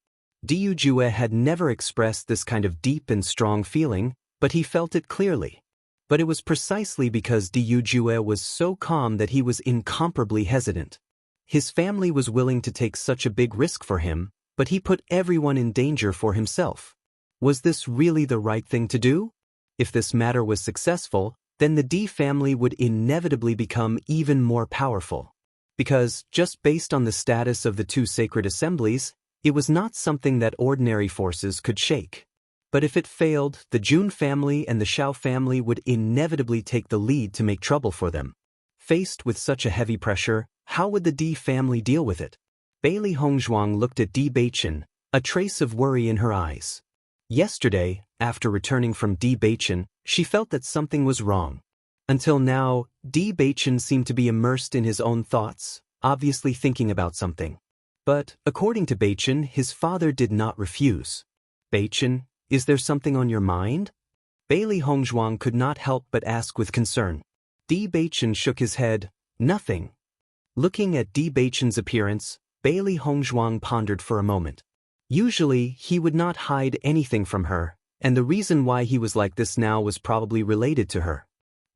A: Diujue had never expressed this kind of deep and strong feeling, but he felt it clearly. But it was precisely because Diujue was so calm that he was incomparably hesitant. His family was willing to take such a big risk for him, but he put everyone in danger for himself. Was this really the right thing to do? If this matter was successful, then the D family would inevitably become even more powerful. Because, just based on the status of the two sacred assemblies, it was not something that ordinary forces could shake. But if it failed, the Jun family and the Xiao family would inevitably take the lead to make trouble for them. Faced with such a heavy pressure, how would the D family deal with it? Bailey Hongzhuang looked at Bewitching, a trace of worry in her eyes. Yesterday, after returning from Bewitching, she felt that something was wrong. Until now, Bewitching seemed to be immersed in his own thoughts, obviously thinking about something. But, according to Bewitching, his father did not refuse. Bewitching, is there something on your mind? Bailey Hongzhuang could not help but ask with concern. Bewitching shook his head. Nothing. Looking at Bewitching's appearance, Bailey Hongzhuang pondered for a moment. Usually, he would not hide anything from her, and the reason why he was like this now was probably related to her.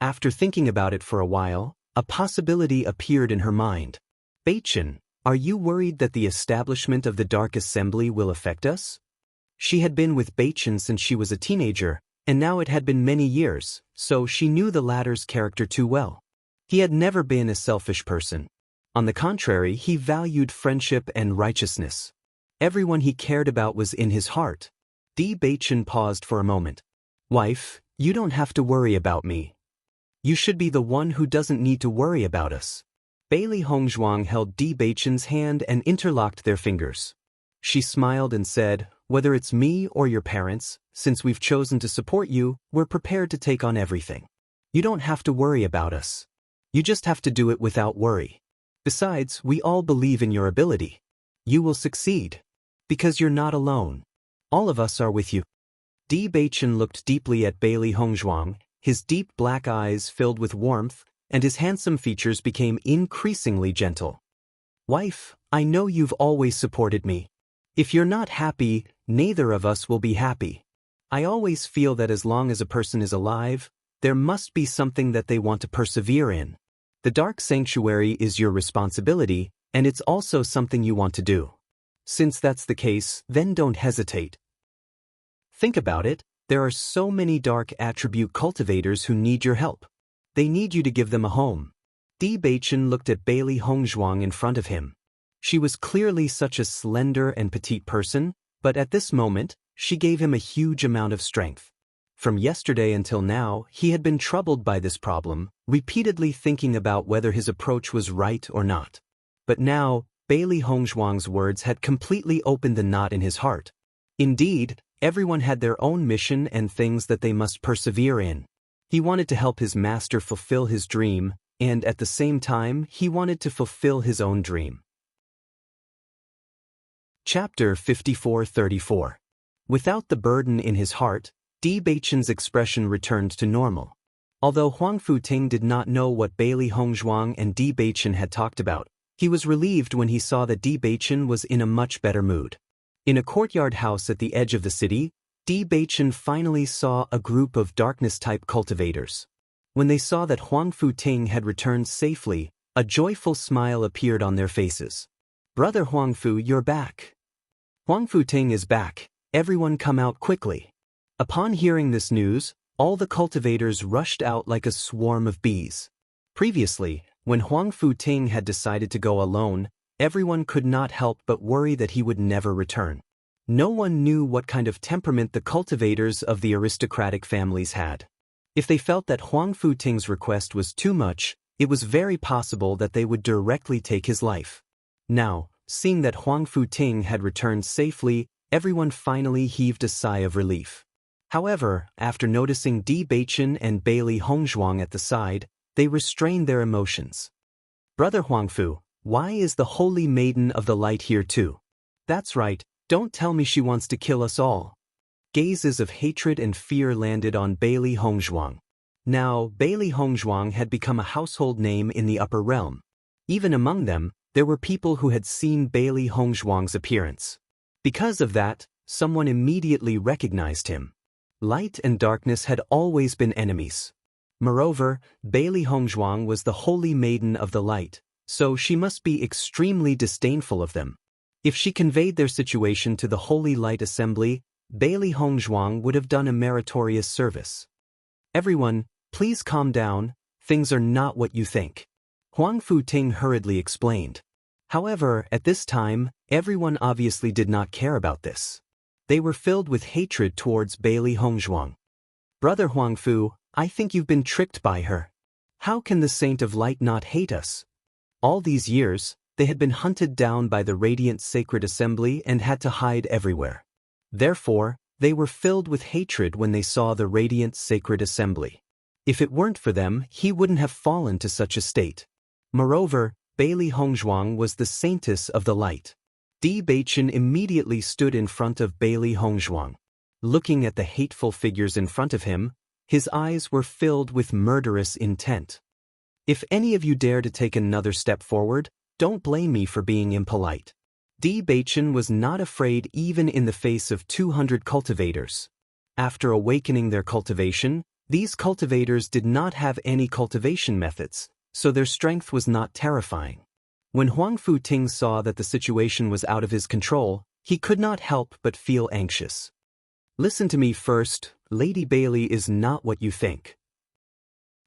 A: After thinking about it for a while, a possibility appeared in her mind. Bewitching, are you worried that the establishment of the Dark Assembly will affect us? She had been with Bewitching since she was a teenager, and now it had been many years, so she knew the latter's character too well. He had never been a selfish person. On the contrary, he valued friendship and righteousness. Everyone he cared about was in his heart. Bewitching paused for a moment. Wife, you don't have to worry about me. You should be the one who doesn't need to worry about us. Bailey Hongzhuang held Bewitching's hand and interlocked their fingers. She smiled and said, whether it's me or your parents, since we've chosen to support you, we're prepared to take on everything. You don't have to worry about us. You just have to do it without worry. Besides, we all believe in your ability. You will succeed. Because you're not alone. All of us are with you. Bewitching looked deeply at Bailey Hongzhuang, his deep black eyes filled with warmth, and his handsome features became increasingly gentle. Wife, I know you've always supported me. If you're not happy, neither of us will be happy. I always feel that as long as a person is alive, there must be something that they want to persevere in. The Dark Sanctuary is your responsibility, and it's also something you want to do. Since that's the case, then don't hesitate. Think about it, there are so many dark attribute cultivators who need your help. They need you to give them a home. Bewitching looked at Bailey Hongzhuang in front of him. She was clearly such a slender and petite person, but at this moment, she gave him a huge amount of strength. From yesterday until now, he had been troubled by this problem, repeatedly thinking about whether his approach was right or not. But now, Bailey Hongzhuang's words had completely opened the knot in his heart. Indeed, everyone had their own mission and things that they must persevere in. He wanted to help his master fulfill his dream, and at the same time, he wanted to fulfill his own dream. Chapter 54:34. Without the burden in his heart, Bewitching's expression returned to normal. Although Huang Futing did not know what Bailey Hongzhuang and Bewitching had talked about, he was relieved when he saw that Bewitching was in a much better mood. In a courtyard house at the edge of the city, Bewitching finally saw a group of darkness-type cultivators. When they saw that Huang Futing had returned safely, a joyful smile appeared on their faces. Brother Huang Fu, you're back. Huang Futing is back. Everyone come out quickly. Upon hearing this news, all the cultivators rushed out like a swarm of bees. Previously, when Huang Futing had decided to go alone, everyone could not help but worry that he would never return. No one knew what kind of temperament the cultivators of the aristocratic families had. If they felt that Huang Futing's request was too much, It was very possible that they would directly take his life. Now, seeing that Huang Futing had returned safely, everyone finally heaved a sigh of relief. However, after noticing Di Baichen and Bailey Hongzhuang at the side, they restrained their emotions. "Brother Huangfu, why is the Holy Maiden of the Light here too?" "That's right, don't tell me she wants to kill us all." Gazes of hatred and fear landed on Bailey Hongzhuang. Now, Bailey Hongzhuang had become a household name in the upper realm. Even among them, there were people who had seen Bailey Hongzhuang's appearance. Because of that, someone immediately recognized him. Light and darkness had always been enemies. Moreover, Bailey Hongzhuang was the Holy Maiden of the Light, so she must be extremely disdainful of them. If she conveyed their situation to the Holy Light Assembly, Bailey Hongzhuang would have done a meritorious service. "Everyone, please calm down, things are not what you think," Huang Futing hurriedly explained. However, at this time, everyone obviously did not care about this. They were filled with hatred towards Bailey Hongzhuang. "Brother Huangfu, I think you've been tricked by her. How can the Saint of Light not hate us?" All these years, they had been hunted down by the Radiant Sacred Assembly and had to hide everywhere. Therefore, they were filled with hatred when they saw the Radiant Sacred Assembly. If it weren't for them, he wouldn't have fallen to such a state. Moreover, Bailey Hongzhuang was the Saintess of the Light. Di Baichen immediately stood in front of Bailey Hongzhuang. Looking at the hateful figures in front of him, his eyes were filled with murderous intent. "If any of you dare to take another step forward, don't blame me for being impolite." Di Baichen was not afraid even in the face of 200 cultivators. After awakening their cultivation, these cultivators did not have any cultivation methods, so their strength was not terrifying. When Huang Futing saw that the situation was out of his control, he could not help but feel anxious. "Listen to me first, Lady Bailey is not what you think."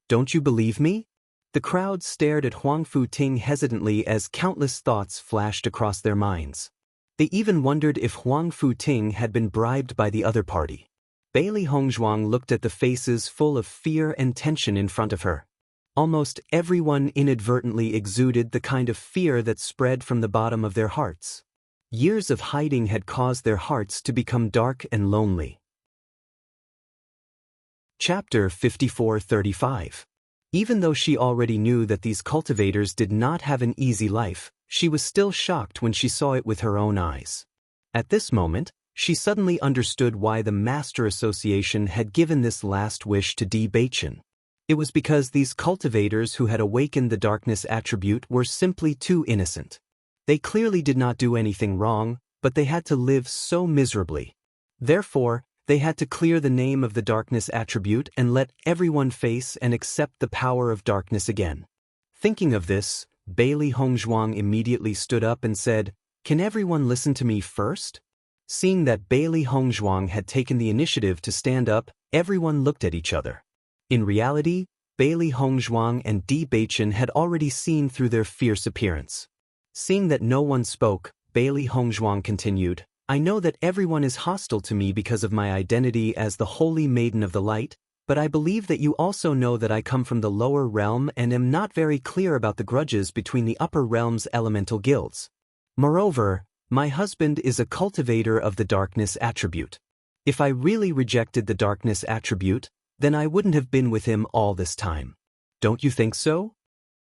A: "Don't you believe me?" The crowd stared at Huang Futing hesitantly as countless thoughts flashed across their minds. They even wondered if Huang Futing had been bribed by the other party. Bailey Hongzhuang looked at the faces full of fear and tension in front of her. Almost everyone inadvertently exuded the kind of fear that spread from the bottom of their hearts. Years of hiding had caused their hearts to become dark and lonely. Chapter 54-35. Even though she already knew that these cultivators did not have an easy life, she was still shocked when she saw it with her own eyes. At this moment, she suddenly understood why the Master Association had given this last wish to Di Baichen. It was because these cultivators who had awakened the darkness attribute were simply too innocent. They clearly did not do anything wrong, but they had to live so miserably. Therefore, they had to clear the name of the darkness attribute and let everyone face and accept the power of darkness again. Thinking of this, Bailey Hongzhuang immediately stood up and said, "Can everyone listen to me first?" Seeing that Bailey Hongzhuang had taken the initiative to stand up, everyone looked at each other. In reality, Bailey Hongzhuang and Di Baichen had already seen through their fierce appearance. Seeing that no one spoke, Bailey Hongzhuang continued, "I know that everyone is hostile to me because of my identity as the Holy Maiden of the Light, but I believe that you also know that I come from the lower realm and am not very clear about the grudges between the upper realm's elemental guilds. Moreover, my husband is a cultivator of the darkness attribute. If I really rejected the darkness attribute, then I wouldn't have been with him all this time. Don't you think so?"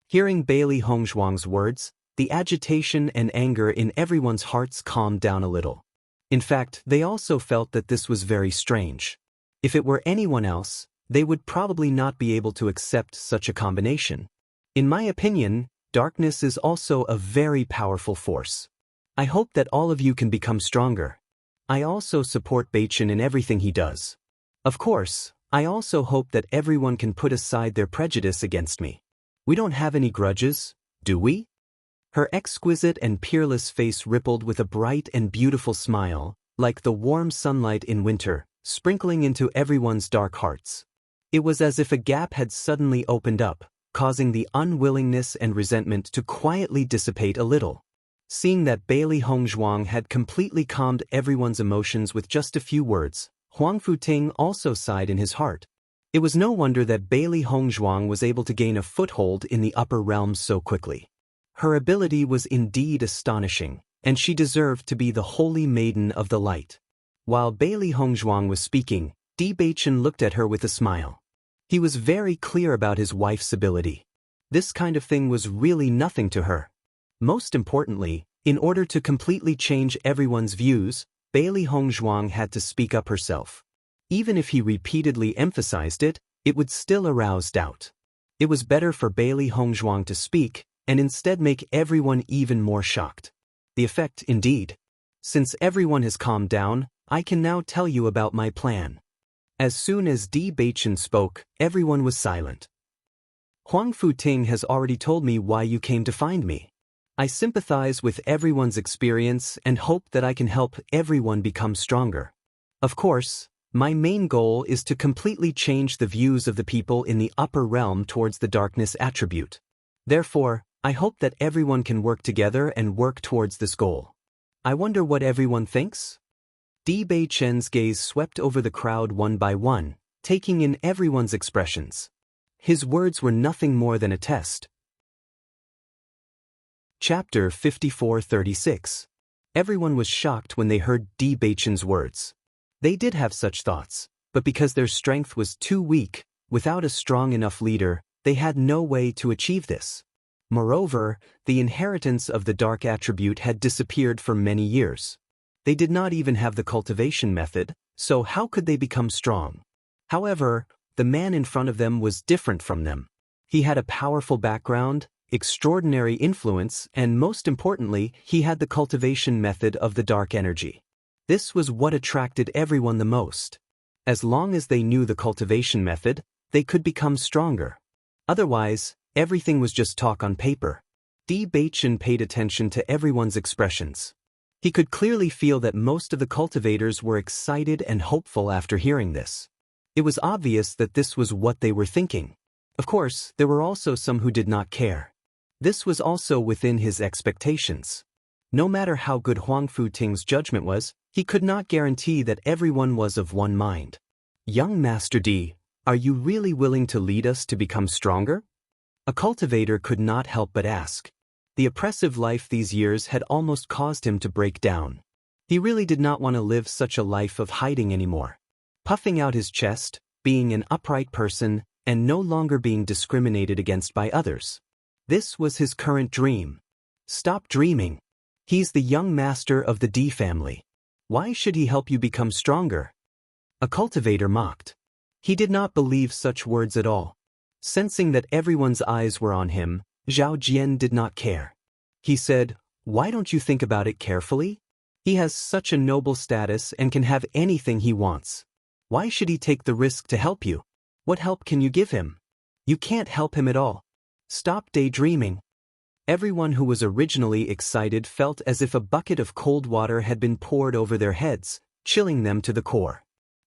A: Hearing Bailey Hongzhuang's words, the agitation and anger in everyone's hearts calmed down a little. In fact, they also felt that this was very strange. If it were anyone else, they would probably not be able to accept such a combination. In my opinion, darkness is also a very powerful force. I hope that all of you can become stronger. I also support Baichen in everything he does. Of course, I also hope that everyone can put aside their prejudice against me. We don't have any grudges, do we?" Her exquisite and peerless face rippled with a bright and beautiful smile, like the warm sunlight in winter, sprinkling into everyone's dark hearts. It was as if a gap had suddenly opened up, causing the unwillingness and resentment to quietly dissipate a little. Seeing that Bailey Hongzhuang had completely calmed everyone's emotions with just a few words, Huang Futing also sighed in his heart. It was no wonder that Bailey Hongzhuang was able to gain a foothold in the upper realms so quickly. Her ability was indeed astonishing, and she deserved to be the holy maiden of the light. While Bailey Hongzhuang was speaking, Di Beichen looked at her with a smile. He was very clear about his wife's ability. This kind of thing was really nothing to her. Most importantly, in order to completely change everyone's views, Bailey Hongzhuang had to speak up herself. Even if he repeatedly emphasized it, it would still arouse doubt. It was better for Bailey Hongzhuang to speak, and instead make everyone even more shocked. The effect, indeed. Since everyone has calmed down, I can now tell you about my plan. As soon as Di Beichen spoke, everyone was silent. Huang Futing has already told me why you came to find me. I sympathize with everyone's experience and hope that I can help everyone become stronger. Of course, my main goal is to completely change the views of the people in the upper realm towards the darkness attribute. Therefore, I hope that everyone can work together and work towards this goal. I wonder what everyone thinks? Di Beichen's gaze swept over the crowd one by one, taking in everyone's expressions. His words were nothing more than a test. Chapter 54-36. Everyone was shocked when they heard Di Beichen's words. They did have such thoughts, but because their strength was too weak, without a strong enough leader, they had no way to achieve this. Moreover, the inheritance of the dark attribute had disappeared for many years. They did not even have the cultivation method, so how could they become strong? However, the man in front of them was different from them. He had a powerful background, extraordinary influence, and most importantly, he had the cultivation method of the dark energy. This was what attracted everyone the most. As long as they knew the cultivation method, they could become stronger. Otherwise, everything was just talk on paper. Di Beichen paid attention to everyone's expressions. He could clearly feel that most of the cultivators were excited and hopeful after hearing this. It was obvious that this was what they were thinking. Of course, there were also some who did not care. This was also within his expectations. No matter how good Huang Futing's judgment was, he could not guarantee that everyone was of one mind. Young Master Di, are you really willing to lead us to become stronger? A cultivator could not help but ask. The oppressive life these years had almost caused him to break down. He really did not want to live such a life of hiding anymore. Puffing out his chest, being an upright person, and no longer being discriminated against by others. This was his current dream. Stop dreaming. He's the young master of the Di family. Why should he help you become stronger? A cultivator mocked. He did not believe such words at all. Sensing that everyone's eyes were on him, Zhao Jian did not care. He said, "Why don't you think about it carefully? He has such a noble status and can have anything he wants. Why should he take the risk to help you? What help can you give him? You can't help him at all. Stop daydreaming." Everyone who was originally excited felt as if a bucket of cold water had been poured over their heads, chilling them to the core.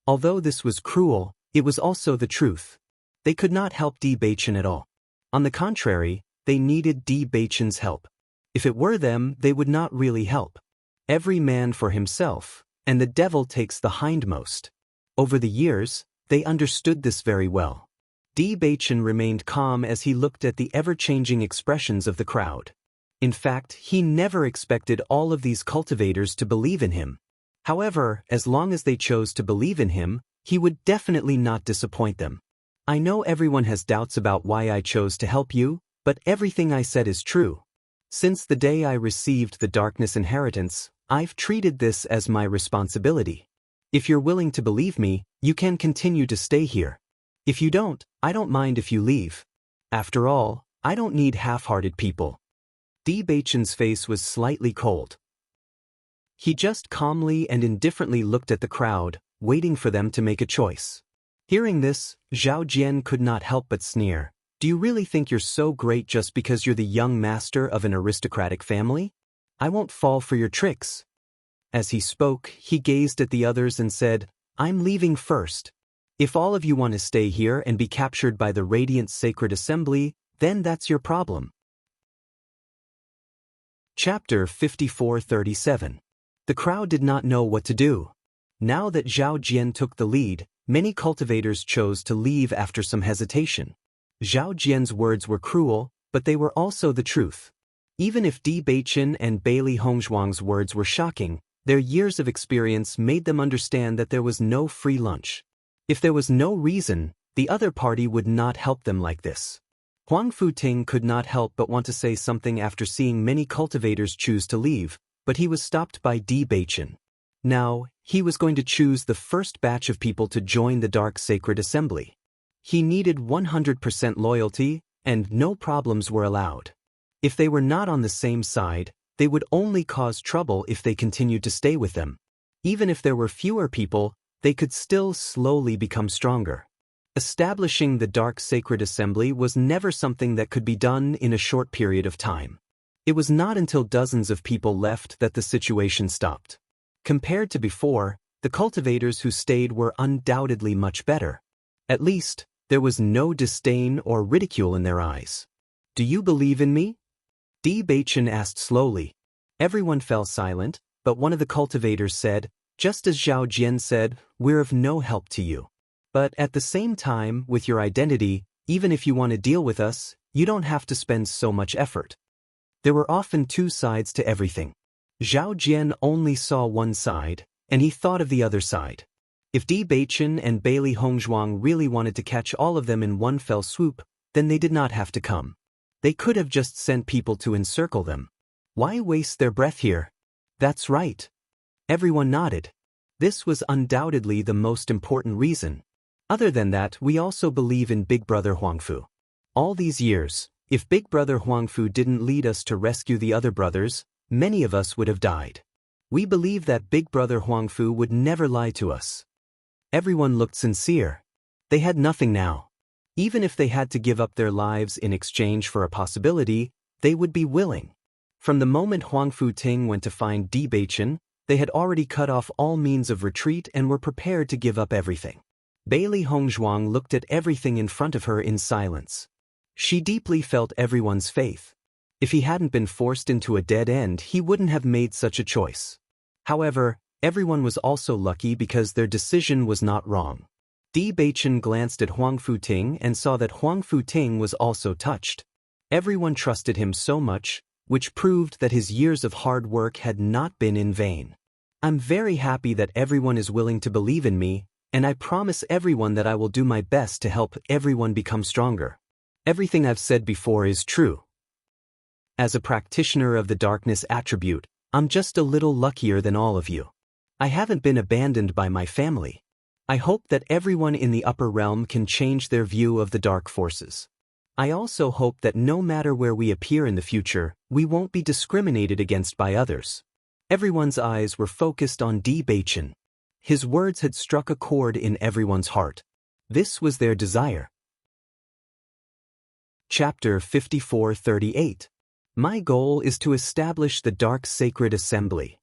A: Although this was cruel, it was also the truth. They could not help Di Beichen at all. On the contrary, they needed Di Beichen's help. If it were them, they would not really help. Every man for himself, and the devil takes the hindmost. Over the years, they understood this very well. Di Beichen remained calm as he looked at the ever-changing expressions of the crowd. In fact, he never expected all of these cultivators to believe in him. However, as long as they chose to believe in him, he would definitely not disappoint them. I know everyone has doubts about why I chose to help you, but everything I said is true. Since the day I received the darkness inheritance, I've treated this as my responsibility. If you're willing to believe me, you can continue to stay here. If you don't, I don't mind if you leave. After all, I don't need half-hearted people. Di Beichen's face was slightly cold. He just calmly and indifferently looked at the crowd, waiting for them to make a choice. Hearing this, Zhao Jian could not help but sneer. Do you really think you're so great just because you're the young master of an aristocratic family? I won't fall for your tricks. As he spoke, he gazed at the others and said, I'm leaving first. If all of you want to stay here and be captured by the Radiant Sacred Assembly, then that's your problem. Chapter 54-37. The crowd did not know what to do. Now that Zhao Jian took the lead, many cultivators chose to leave after some hesitation. Zhao Jian's words were cruel, but they were also the truth. Even if Di Beichen and Bailey Hongzhuang's words were shocking, their years of experience made them understand that there was no free lunch. If there was no reason, the other party would not help them like this. Huang Futing could not help but want to say something after seeing many cultivators choose to leave, but he was stopped by Di Beichen. Now, he was going to choose the first batch of people to join the Dark Sacred Assembly. He needed 100% loyalty, and no problems were allowed. If they were not on the same side, they would only cause trouble if they continued to stay with them. Even if there were fewer people, they could still slowly become stronger. Establishing the Dark Sacred Assembly was never something that could be done in a short period of time. It was not until dozens of people left that the situation stopped. Compared to before, the cultivators who stayed were undoubtedly much better. At least, there was no disdain or ridicule in their eyes. "Do you believe in me?" Di Beichen asked slowly. Everyone fell silent, but one of the cultivators said, "Just as Zhao Jian said, we're of no help to you. But at the same time, with your identity, even if you want to deal with us, you don't have to spend so much effort." There were often two sides to everything. Zhao Jian only saw one side, and he thought of the other side. If Di Beichen and Bailey Hongzhuang really wanted to catch all of them in one fell swoop, then they did not have to come. They could have just sent people to encircle them. Why waste their breath here? That's right. Everyone nodded. This was undoubtedly the most important reason. Other than that, we also believe in Big Brother Huangfu. All these years, if Big Brother Huangfu didn't lead us to rescue the other brothers, many of us would have died. We believe that Big Brother Huangfu would never lie to us. Everyone looked sincere. They had nothing now. Even if they had to give up their lives in exchange for a possibility, they would be willing. From the moment Huang Futing went to find Di Beichen, they had already cut off all means of retreat and were prepared to give up everything. Bailey Hongzhuang looked at everything in front of her in silence. She deeply felt everyone's faith. If he hadn't been forced into a dead end, he wouldn't have made such a choice. However, everyone was also lucky because their decision was not wrong. Di Beichen glanced at Huang Futing and saw that Huang Futing was also touched. Everyone trusted him so much, which proved that his years of hard work had not been in vain. "I'm very happy that everyone is willing to believe in me, and I promise everyone that I will do my best to help everyone become stronger. Everything I've said before is true. As a practitioner of the darkness attribute, I'm just a little luckier than all of you. I haven't been abandoned by my family. I hope that everyone in the upper realm can change their view of the dark forces. I also hope that no matter where we appear in the future, we won't be discriminated against by others." Everyone's eyes were focused on Di Beichen. His words had struck a chord in everyone's heart. This was their desire. Chapter 54:38. My goal is to establish the Dark Sacred Assembly.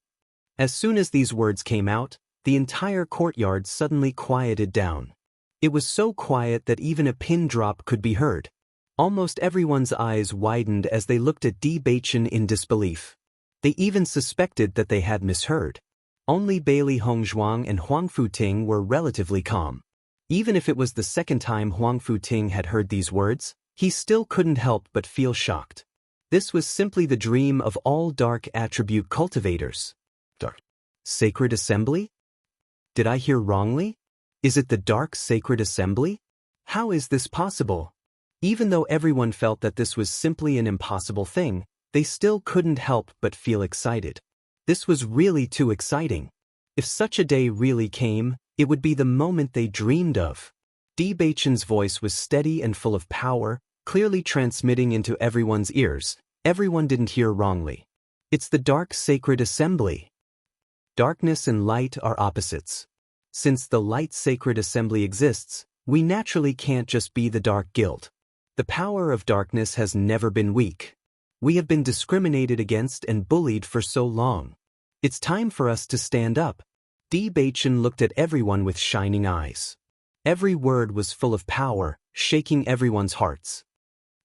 A: As soon as these words came out, the entire courtyard suddenly quieted down. It was so quiet that even a pin drop could be heard. Almost everyone's eyes widened as they looked at Di Beichen in disbelief. They even suspected that they had misheard. Only Bailey Hongzhuang and Huang Futing were relatively calm. Even if it was the second time Huang Futing had heard these words, he still couldn't help but feel shocked. This was simply the dream of all dark attribute cultivators. Dark Sacred Assembly? Did I hear wrongly? Is it the Dark Sacred Assembly? How is this possible? Even though everyone felt that this was simply an impossible thing, they still couldn't help but feel excited. This was really too exciting. If such a day really came, it would be the moment they dreamed of. Di Beichen's voice was steady and full of power, clearly transmitting into everyone's ears. Everyone didn't hear wrongly. It's the Dark Sacred Assembly. Darkness and light are opposites. Since the Light Sacred Assembly exists, we naturally can't just be the Dark Guild. The power of darkness has never been weak. We have been discriminated against and bullied for so long. It's time for us to stand up. Di Beichen looked at everyone with shining eyes. Every word was full of power, shaking everyone's hearts.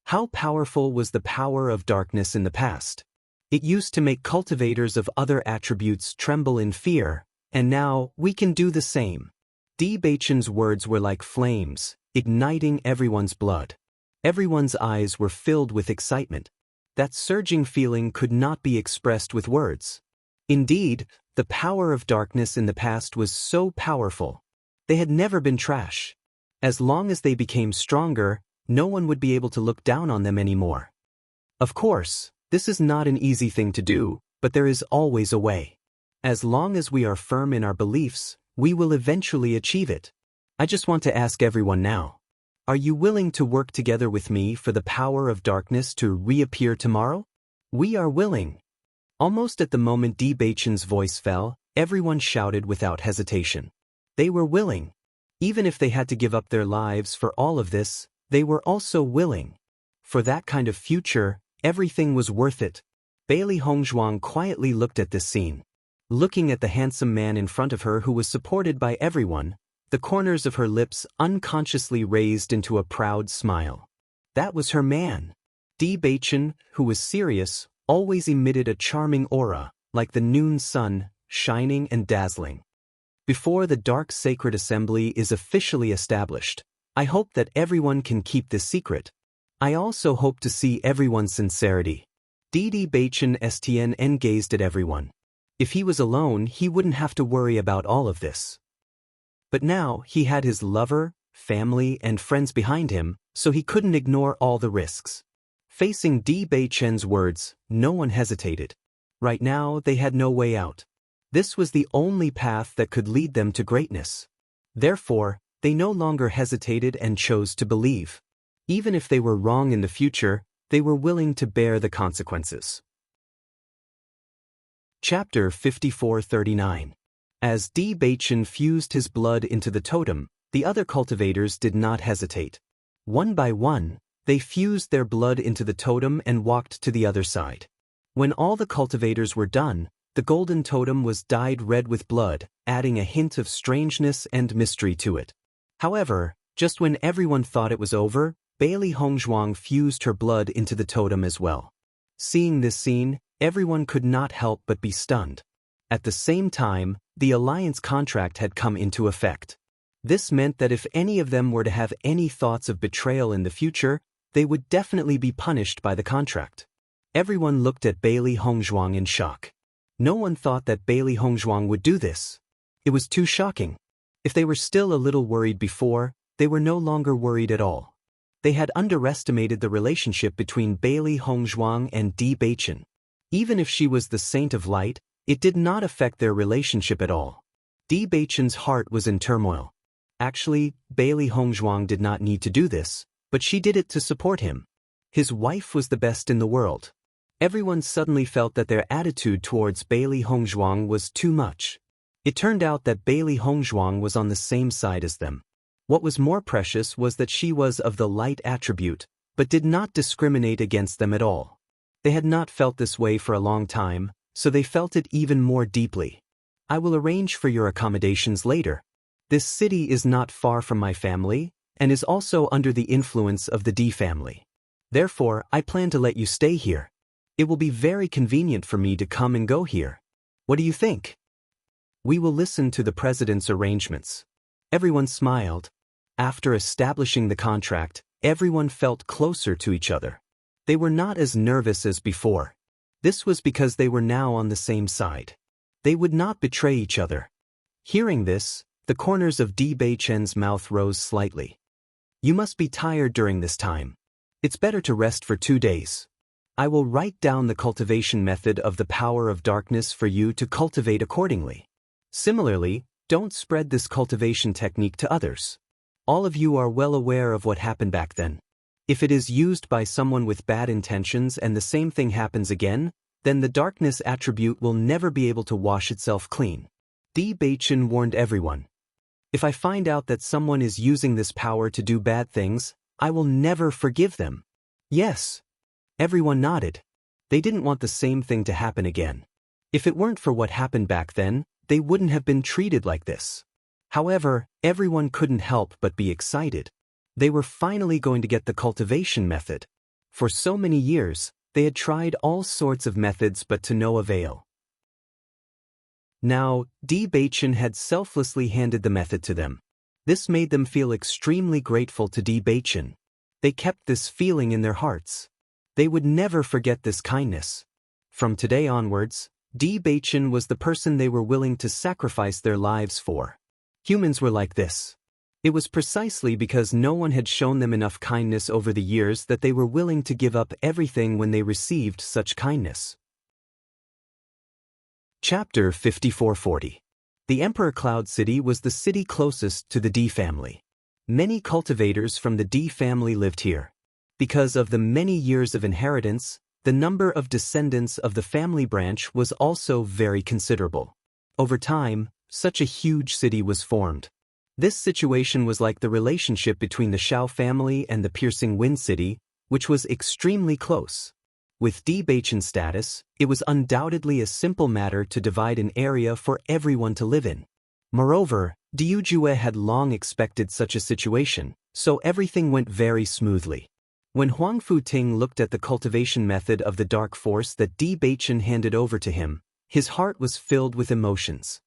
A: How powerful was the power of darkness in the past? It used to make cultivators of other attributes tremble in fear, And now, we can do the same. Bewitching's words were like flames, igniting everyone's blood. Everyone's eyes were filled with excitement. That surging feeling could not be expressed with words. Indeed, the power of darkness in the past was so powerful. They had never been trash. As long as they became stronger, no one would be able to look down on them anymore. Of course, this is not an easy thing to do, but there is always a way. As long as we are firm in our beliefs, we will eventually achieve it. I just want to ask everyone now. Are you willing to work together with me for the power of darkness to reappear tomorrow? We are willing. Almost at the moment Bewitching's voice fell, everyone shouted without hesitation. They were willing. Even if they had to give up their lives for all of this, they were also willing. For that kind of future, everything was worth it. Bailey Hongzhuang quietly looked at this scene. Looking at the handsome man in front of her who was supported by everyone, the corners of her lips unconsciously raised into a proud smile. That was her man. Bewitching, who was serious, always emitted a charming aura, like the noon sun, shining and dazzling. Before the dark sacred assembly is officially established, I hope that everyone can keep this secret. I also hope to see everyone's sincerity. Bewitching Stn gazed at everyone. If he was alone, he wouldn't have to worry about all of this. But now, he had his lover, family, and friends behind him, so he couldn't ignore all the risks. Facing Bewitching's words, no one hesitated. Right now, they had no way out. This was the only path that could lead them to greatness. Therefore, they no longer hesitated and chose to believe. Even if they were wrong in the future, they were willing to bear the consequences. Chapter 5439. As Bewitching fused his blood into the totem, the other cultivators did not hesitate. One by one, they fused their blood into the totem and walked to the other side. When all the cultivators were done, the golden totem was dyed red with blood, adding a hint of strangeness and mystery to it. However, just when everyone thought it was over, Bailey Hongzhuang fused her blood into the totem as well. Seeing this scene, everyone could not help but be stunned. At the same time, the alliance contract had come into effect. This meant that if any of them were to have any thoughts of betrayal in the future, they would definitely be punished by the contract. Everyone looked at Bailey Hongzhuang in shock. No one thought that Bailey Hongzhuang would do this. It was too shocking. If they were still a little worried before, they were no longer worried at all. They had underestimated the relationship between Bailey Hongzhuang and Bewitching. Even if she was the Saint of Light, it did not affect their relationship at all. Bewitching's heart was in turmoil. Actually, Bailey Hongzhuang did not need to do this, but she did it to support him. His wife was the best in the world. Everyone suddenly felt that their attitude towards Bailey Hongzhuang was too much. It turned out that Bailey Hongzhuang was on the same side as them. What was more precious was that she was of the light attribute, but did not discriminate against them at all. They had not felt this way for a long time, so they felt it even more deeply. I will arrange for your accommodations later. This city is not far from my family, and is also under the influence of the D family. Therefore, I plan to let you stay here. It will be very convenient for me to come and go here. What do you think? We will listen to the president's arrangements. Everyone smiled. After establishing the contract, everyone felt closer to each other. They were not as nervous as before. This was because they were now on the same side. They would not betray each other. Hearing this, the corners of Bewitching's mouth rose slightly. You must be tired during this time. It's better to rest for 2 days. I will write down the cultivation method of the power of darkness for you to cultivate accordingly. Similarly, don't spread this cultivation technique to others. All of you are well aware of what happened back then. If it is used by someone with bad intentions and the same thing happens again, then the darkness attribute will never be able to wash itself clean. Bewitching warned everyone. If I find out that someone is using this power to do bad things, I will never forgive them. Yes. Everyone nodded. They didn't want the same thing to happen again. If it weren't for what happened back then, they wouldn't have been treated like this. However, everyone couldn't help but be excited. They were finally going to get the cultivation method. For so many years, they had tried all sorts of methods but to no avail. Now, Bewitching had selflessly handed the method to them. This made them feel extremely grateful to Bewitching. They kept this feeling in their hearts. They would never forget this kindness. From today onwards, Bewitching was the person they were willing to sacrifice their lives for. Humans were like this. It was precisely because no one had shown them enough kindness over the years that they were willing to give up everything when they received such kindness. Chapter 5440. The Emperor Cloud City was the city closest to the D family. Many cultivators from the D family lived here. Because of the many years of inheritance, the number of descendants of the family branch was also very considerable. Over time, such a huge city was formed. This situation was like the relationship between the Shao family and the Piercing Wind City, which was extremely close. With Bewitching's status, it was undoubtedly a simple matter to divide an area for everyone to live in. Moreover, Diujue had long expected such a situation, so everything went very smoothly. When Huang Futing looked at the cultivation method of the dark force that Bewitching handed over to him, his heart was filled with emotions.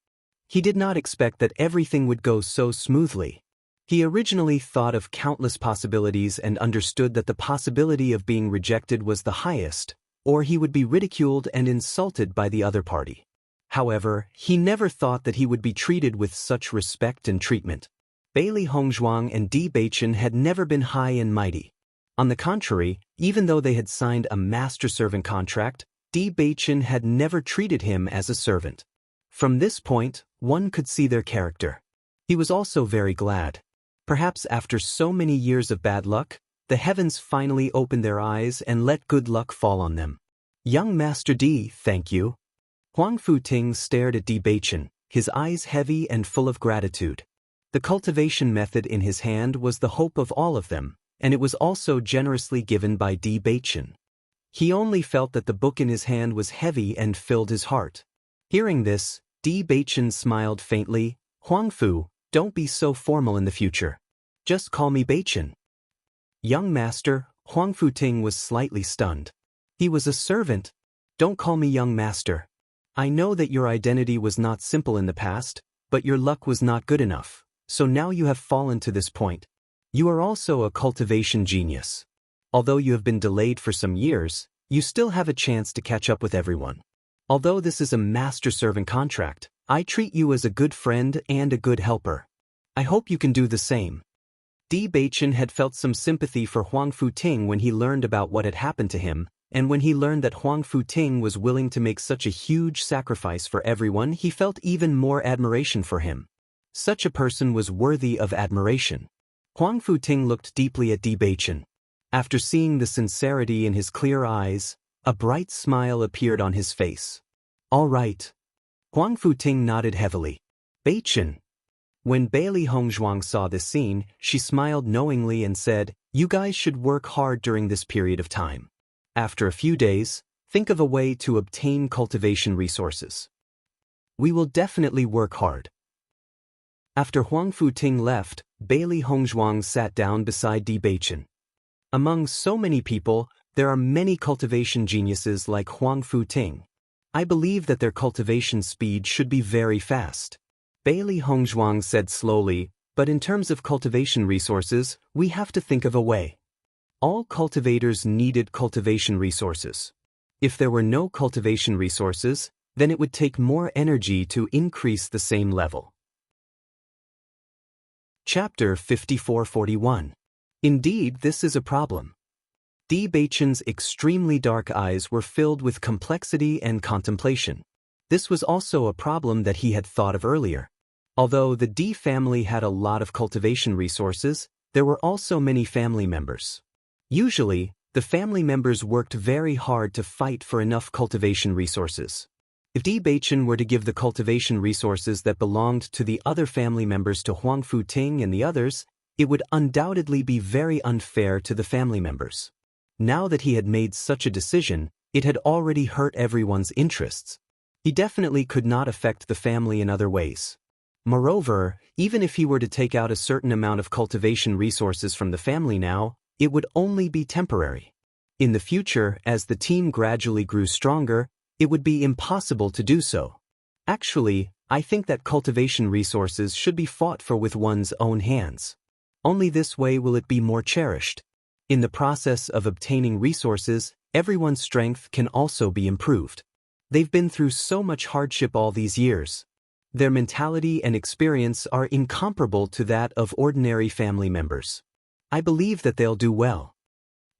A: He did not expect that everything would go so smoothly. He originally thought of countless possibilities and understood that the possibility of being rejected was the highest, or he would be ridiculed and insulted by the other party. However, he never thought that he would be treated with such respect and treatment. Bailey Hongzhuang and Bewitching had never been high and mighty. On the contrary, even though they had signed a master-servant contract, Bewitching had never treated him as a servant. From this point, one could see their character. He was also very glad. Perhaps after so many years of bad luck, the heavens finally opened their eyes and let good luck fall on them. Young Master D, thank you. Huang Futing stared at Bewitching, his eyes heavy and full of gratitude. The cultivation method in his hand was the hope of all of them, and it was also generously given by Bewitching. He only felt that the book in his hand was heavy and filled his heart. Hearing this, Bewitching smiled faintly. Huang Fu, don't be so formal in the future. Just call me Beichen. Young master, Huang Futing was slightly stunned. He was a servant. Don't call me young master. I know that your identity was not simple in the past, but your luck was not good enough, so now you have fallen to this point. You are also a cultivation genius. Although you have been delayed for some years, you still have a chance to catch up with everyone. Although this is a master-servant contract, I treat you as a good friend and a good helper. I hope you can do the same. Bewitching had felt some sympathy for Huang Futing when he learned about what had happened to him, and when he learned that Huang Futing was willing to make such a huge sacrifice for everyone, he felt even more admiration for him. Such a person was worthy of admiration. Huang Futing looked deeply at Bewitching. After seeing the sincerity in his clear eyes, a bright smile appeared on his face. All right. Huang Futing nodded heavily. Beichen. When Bailey Hongzhuang saw this scene, she smiled knowingly and said, you guys should work hard during this period of time. After a few days, think of a way to obtain cultivation resources. We will definitely work hard. After Huang Futing left, Bailey Hongzhuang sat down beside Bewitching. Among so many people, there are many cultivation geniuses like Huang Futing. I believe that their cultivation speed should be very fast. Bailey Hongzhuang said slowly, but in terms of cultivation resources, we have to think of a way. All cultivators needed cultivation resources. If there were no cultivation resources, then it would take more energy to increase the same level. Chapter 5441. Indeed, this is a problem. Bewitching's extremely dark eyes were filled with complexity and contemplation. This was also a problem that he had thought of earlier. Although the D family had a lot of cultivation resources, there were also many family members. Usually, the family members worked very hard to fight for enough cultivation resources. If Bewitching were to give the cultivation resources that belonged to the other family members to Huang Futing and the others, it would undoubtedly be very unfair to the family members. Now that he had made such a decision, it had already hurt everyone's interests. He definitely could not affect the family in other ways. Moreover, even if he were to take out a certain amount of cultivation resources from the family now, it would only be temporary. In the future, as the team gradually grew stronger, it would be impossible to do so. Actually, I think that cultivation resources should be fought for with one's own hands. Only this way will it be more cherished. In the process of obtaining resources, everyone's strength can also be improved. They've been through so much hardship all these years. Their mentality and experience are incomparable to that of ordinary family members. I believe that they'll do well.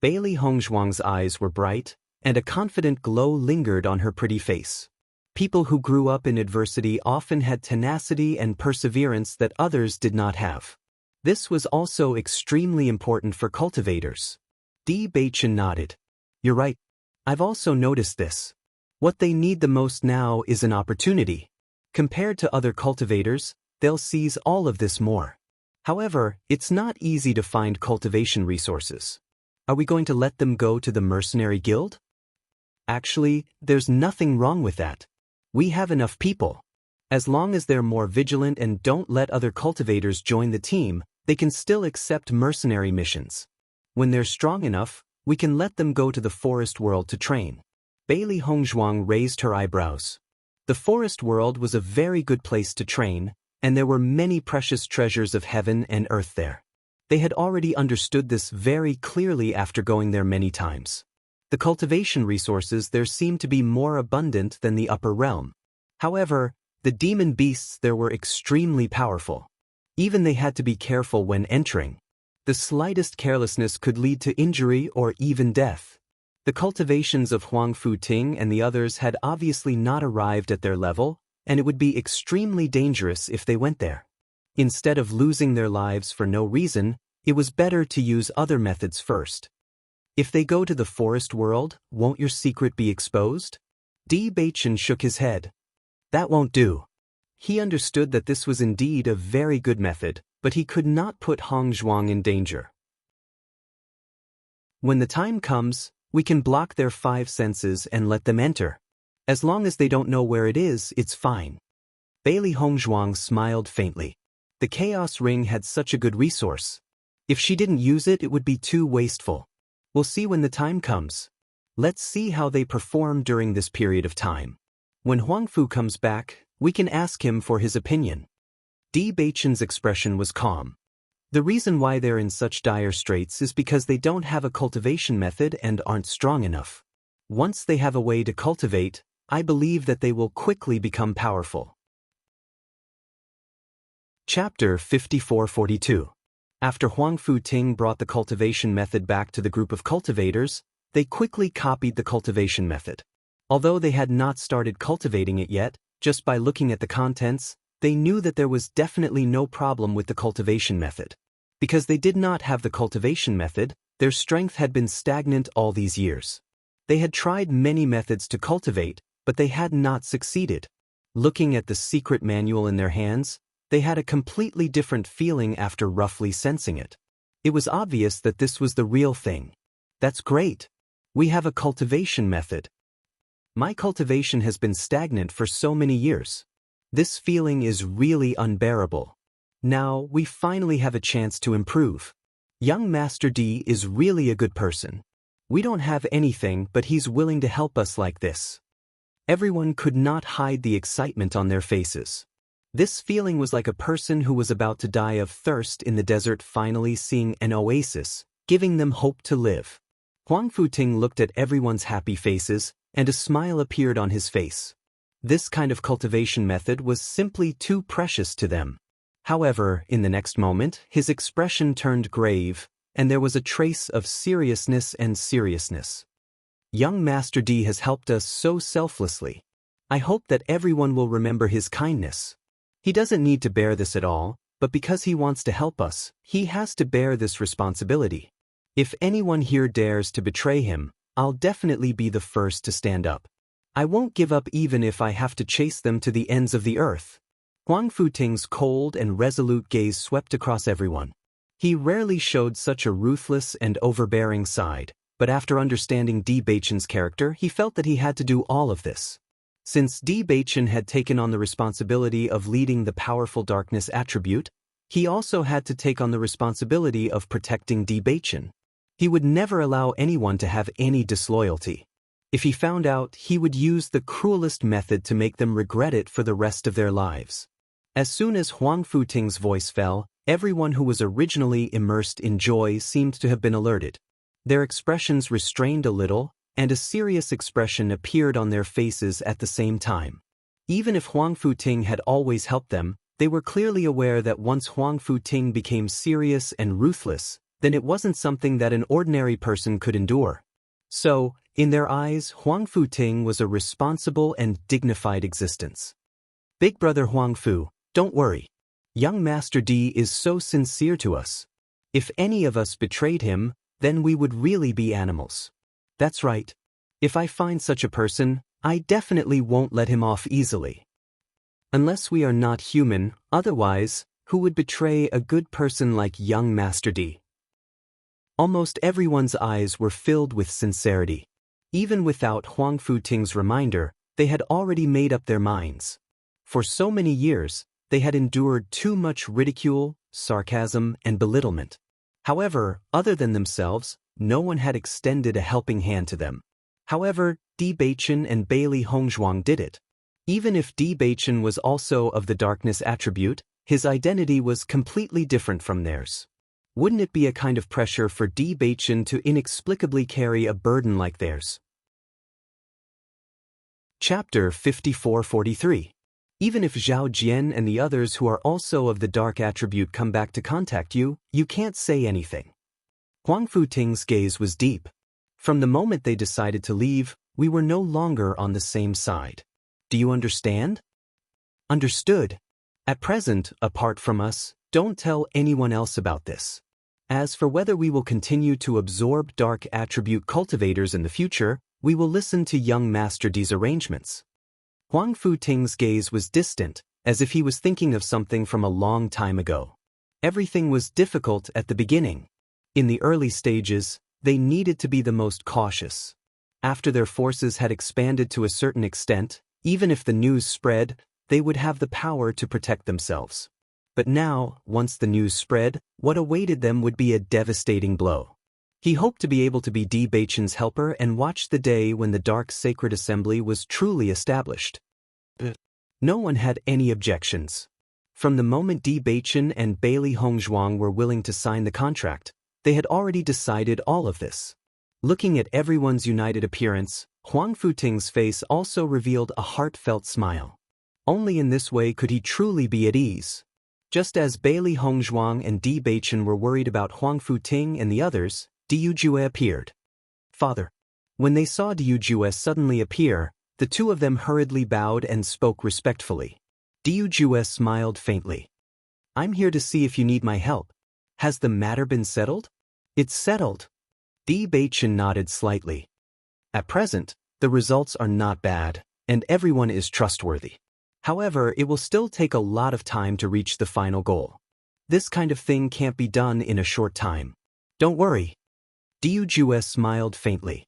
A: Bailey Hongzhuang's eyes were bright, and a confident glow lingered on her pretty face. People who grew up in adversity often had tenacity and perseverance that others did not have. This was also extremely important for cultivators. Bewitching nodded. You're right. I've also noticed this. What they need the most now is an opportunity. Compared to other cultivators, they'll seize all of this more. However, it's not easy to find cultivation resources. Are we going to let them go to the mercenary guild? Actually, there's nothing wrong with that. We have enough people. As long as they're more vigilant and don't let other cultivators join the team, they can still accept mercenary missions. When they're strong enough, we can let them go to the forest world to train. Bailey Hongzhuang raised her eyebrows. The forest world was a very good place to train, and there were many precious treasures of heaven and earth there. They had already understood this very clearly after going there many times. The cultivation resources there seemed to be more abundant than the upper realm. However, the demon beasts there were extremely powerful. Even they had to be careful when entering. The slightest carelessness could lead to injury or even death. The cultivations of Huang Futing and the others had obviously not arrived at their level, and it would be extremely dangerous if they went there. Instead of losing their lives for no reason, it was better to use other methods first. If they go to the forest world, won't your secret be exposed? Bewitching shook his head. That won't do. He understood that this was indeed a very good method, but he could not put Hongzhuang in danger. When the time comes, we can block their 5 senses and let them enter. As long as they don't know where it is, it's fine. Bailey Hongzhuang smiled faintly. The Chaos Ring had such a good resource. If she didn't use it, it would be too wasteful. We'll see when the time comes. Let's see how they perform during this period of time. When Huangfu comes back, we can ask him for his opinion. Bewitching's expression was calm. The reason why they're in such dire straits is because they don't have a cultivation method and aren't strong enough. Once they have a way to cultivate, I believe that they will quickly become powerful. Chapter 5442. After Huang Futing brought the cultivation method back to the group of cultivators, they quickly copied the cultivation method. Although they had not started cultivating it yet, just by looking at the contents, they knew that there was definitely no problem with the cultivation method. Because they did not have the cultivation method, their strength had been stagnant all these years. They had tried many methods to cultivate, but they had not succeeded. Looking at the secret manual in their hands, they had a completely different feeling after roughly sensing it. It was obvious that this was the real thing. That's great. We have a cultivation method. My cultivation has been stagnant for so many years. This feeling is really unbearable. Now, we finally have a chance to improve. Young Master D is really a good person. We don't have anything, but he's willing to help us like this. Everyone could not hide the excitement on their faces. This feeling was like a person who was about to die of thirst in the desert finally seeing an oasis, giving them hope to live. Huang Futing looked at everyone's happy faces, and a smile appeared on his face. This kind of cultivation method was simply too precious to them. However, in the next moment, his expression turned grave, and there was a trace of seriousness. Young Master D has helped us so selflessly. I hope that everyone will remember his kindness. He doesn't need to bear this at all, but because he wants to help us, he has to bear this responsibility. If anyone here dares to betray him, I'll definitely be the first to stand up. I won't give up even if I have to chase them to the ends of the earth. Huang Futing's cold and resolute gaze swept across everyone. He rarely showed such a ruthless and overbearing side, but after understanding Bewitching's character, he felt that he had to do all of this. Since Bewitching had taken on the responsibility of leading the powerful darkness attribute, he also had to take on the responsibility of protecting Bewitching. He would never allow anyone to have any disloyalty. If he found out, he would use the cruelest method to make them regret it for the rest of their lives. As soon as Huang Futing's voice fell, everyone who was originally immersed in joy seemed to have been alerted. Their expressions restrained a little, and a serious expression appeared on their faces at the same time. Even if Huang Futing had always helped them, they were clearly aware that once Huang Futing became serious and ruthless, then it wasn't something that an ordinary person could endure. So, in their eyes, Huang Futing was a responsible and dignified existence. Big brother Huang Fu, don't worry. Young Master D is so sincere to us. If any of us betrayed him, then we would really be animals. That's right. If I find such a person, I definitely won't let him off easily. Unless we are not human, otherwise, who would betray a good person like young Master D? Almost everyone's eyes were filled with sincerity. Even without Huang Futing's reminder, they had already made up their minds. For so many years, they had endured too much ridicule, sarcasm, and belittlement. However, other than themselves, no one had extended a helping hand to them. However, Bewitching and Bailey Hongzhuang did it. Even if Bewitching was also of the darkness attribute, his identity was completely different from theirs. Wouldn't it be a kind of pressure for Bewitching to inexplicably carry a burden like theirs? Chapter 54-43. Even if Zhao Jian and the others who are also of the dark attribute come back to contact you, you can't say anything. Huang Futing's gaze was deep. From the moment they decided to leave, we were no longer on the same side. Do you understand? Understood. At present, apart from us, don't tell anyone else about this. As for whether we will continue to absorb dark attribute cultivators in the future, we will listen to young Master D's arrangements. Huang Futing's gaze was distant, as if he was thinking of something from a long time ago. Everything was difficult at the beginning. In the early stages, they needed to be the most cautious. After their forces had expanded to a certain extent, even if the news spread, they would have the power to protect themselves. But now, once the news spread, what awaited them would be a devastating blow. He hoped to be able to be Bewitching's helper and watch the day when the Dark Sacred Assembly was truly established. No one had any objections. From the moment Bewitching and Bailey Hongzhuang were willing to sign the contract, they had already decided all of this. Looking at everyone's united appearance, Huang Futing's face also revealed a heartfelt smile. Only in this way could he truly be at ease. Just as Bailey Hongzhuang and Bewitching were worried about Huang Futing and the others, Diu Jue appeared. Father. When they saw Diu Jue suddenly appear, the two of them hurriedly bowed and spoke respectfully. Diu Jue smiled faintly. I'm here to see if you need my help. Has the matter been settled? It's settled. Bewitching nodded slightly. At present, the results are not bad, and everyone is trustworthy. However, it will still take a lot of time to reach the final goal. This kind of thing can't be done in a short time. Don't worry. Diu Jue smiled faintly.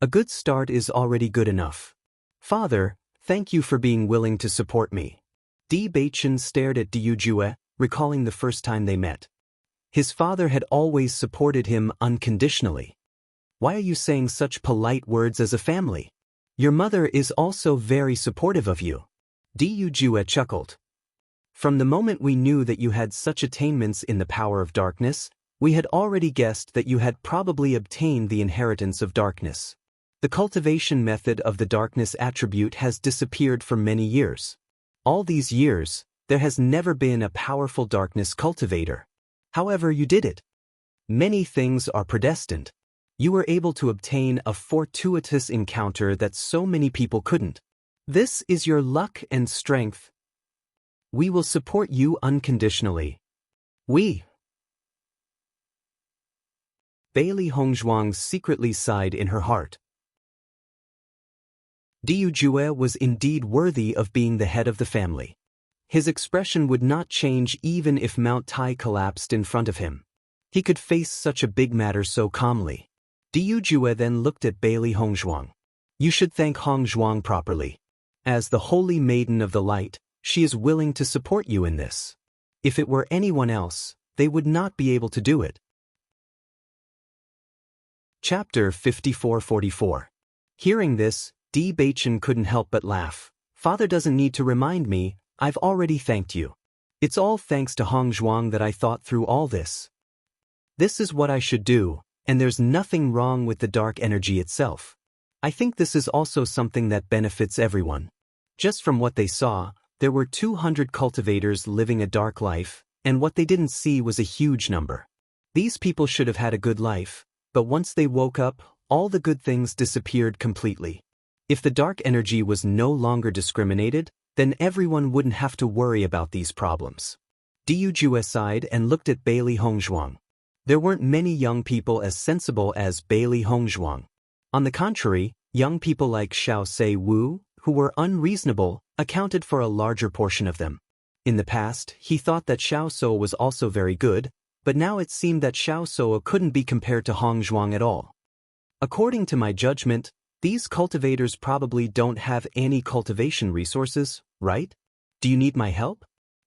A: A good start is already good enough. Father, thank you for being willing to support me. Bewitching stared at Diu Jue, recalling the first time they met. His father had always supported him unconditionally. Why are you saying such polite words as a family? Your mother is also very supportive of you. Diu Jue chuckled. From the moment we knew that you had such attainments in the power of darkness, we had already guessed that you had probably obtained the inheritance of darkness. The cultivation method of the darkness attribute has disappeared for many years. All these years, there has never been a powerful darkness cultivator. However, you did it. Many things are predestined. You were able to obtain a fortuitous encounter that so many people couldn't. This is your luck and strength. We will support you unconditionally. We. Bailey Hongzhuang secretly sighed in her heart. Diu Jue was indeed worthy of being the head of the family. His expression would not change even if Mount Tai collapsed in front of him. He could face such a big matter so calmly. Diu Jue then looked at Bailey Hongzhuang. You should thank Hongzhuang properly. As the holy maiden of the light, she is willing to support you in this. If it were anyone else, they would not be able to do it. Chapter 54-44. Hearing this, Di Baichen couldn't help but laugh. Father doesn't need to remind me, I've already thanked you. It's all thanks to Hong Zhuang that I thought through all this. This is what I should do, and there's nothing wrong with the dark energy itself. I think this is also something that benefits everyone. Just from what they saw, there were 200 cultivators living a dark life, and what they didn't see was a huge number. These people should have had a good life, but once they woke up, all the good things disappeared completely. If the dark energy was no longer discriminated, then everyone wouldn't have to worry about these problems. Diyu Jue sighed and looked at Bailey Hongzhuang. There weren't many young people as sensible as Bailey Hongzhuang. On the contrary, young people like Xiao Se Wu, who were unreasonable, accounted for a larger portion of them. In the past, he thought that Xiao So was also very good, but now it seemed that Xiao So couldn't be compared to Hong Zhuang at all. According to my judgment, these cultivators probably don't have any cultivation resources, right? Do you need my help?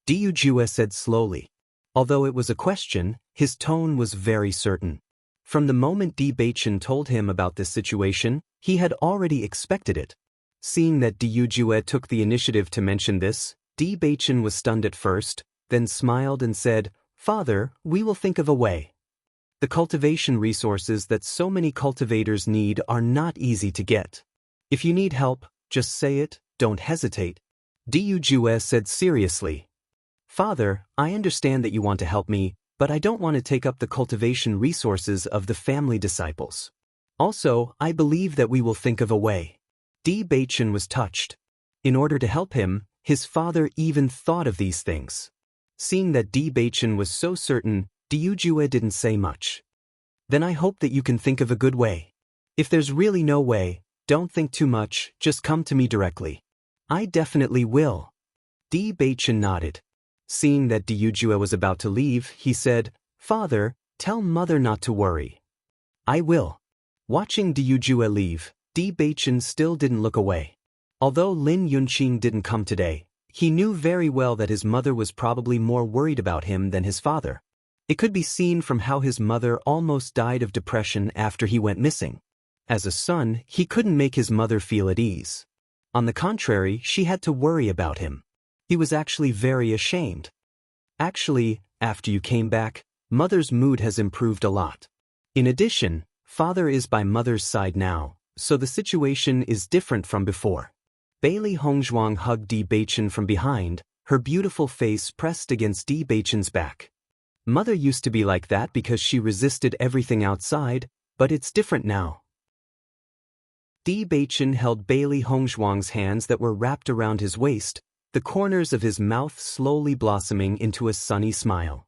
A: Diyu Jue said slowly. Although it was a question, his tone was very certain. From the moment Di Baichen told him about this situation, he had already expected it. Seeing that Diyu Jue took the initiative to mention this, Di Baichen was stunned at first, then smiled and said, "Father, we will think of a way. The cultivation resources that so many cultivators need are not easy to get. If you need help, just say it, don't hesitate." Diyu Jue said seriously. "Father, I understand that you want to help me, but I don't want to take up the cultivation resources of the family disciples. Also, I believe that we will think of a way." Di Baichen was touched. In order to help him, his father even thought of these things. Seeing that Di Baichen was so certain, Diyu Jue didn't say much. "Then I hope that you can think of a good way. If there's really no way, don't think too much, just come to me directly." "I definitely will." Di Baichen nodded. Seeing that Diyu Jue was about to leave, he said, "Father, tell mother not to worry." "I will." Watching Diyu Jue leave, Di Baichen still didn't look away. Although Lin Yunqing didn't come today, he knew very well that his mother was probably more worried about him than his father. It could be seen from how his mother almost died of depression after he went missing. As a son, he couldn't make his mother feel at ease. On the contrary, she had to worry about him. He was actually very ashamed. "Actually, after you came back, mother's mood has improved a lot. In addition, father is by mother's side now, so the situation is different from before." Bailey Hongzhuang hugged Di Baichen from behind, her beautiful face pressed against Di Baichen's back. "Mother used to be like that because she resisted everything outside, but it's different now." Di Baichen held Bailey Hongzhuang's hands that were wrapped around his waist, the corners of his mouth slowly blossoming into a sunny smile.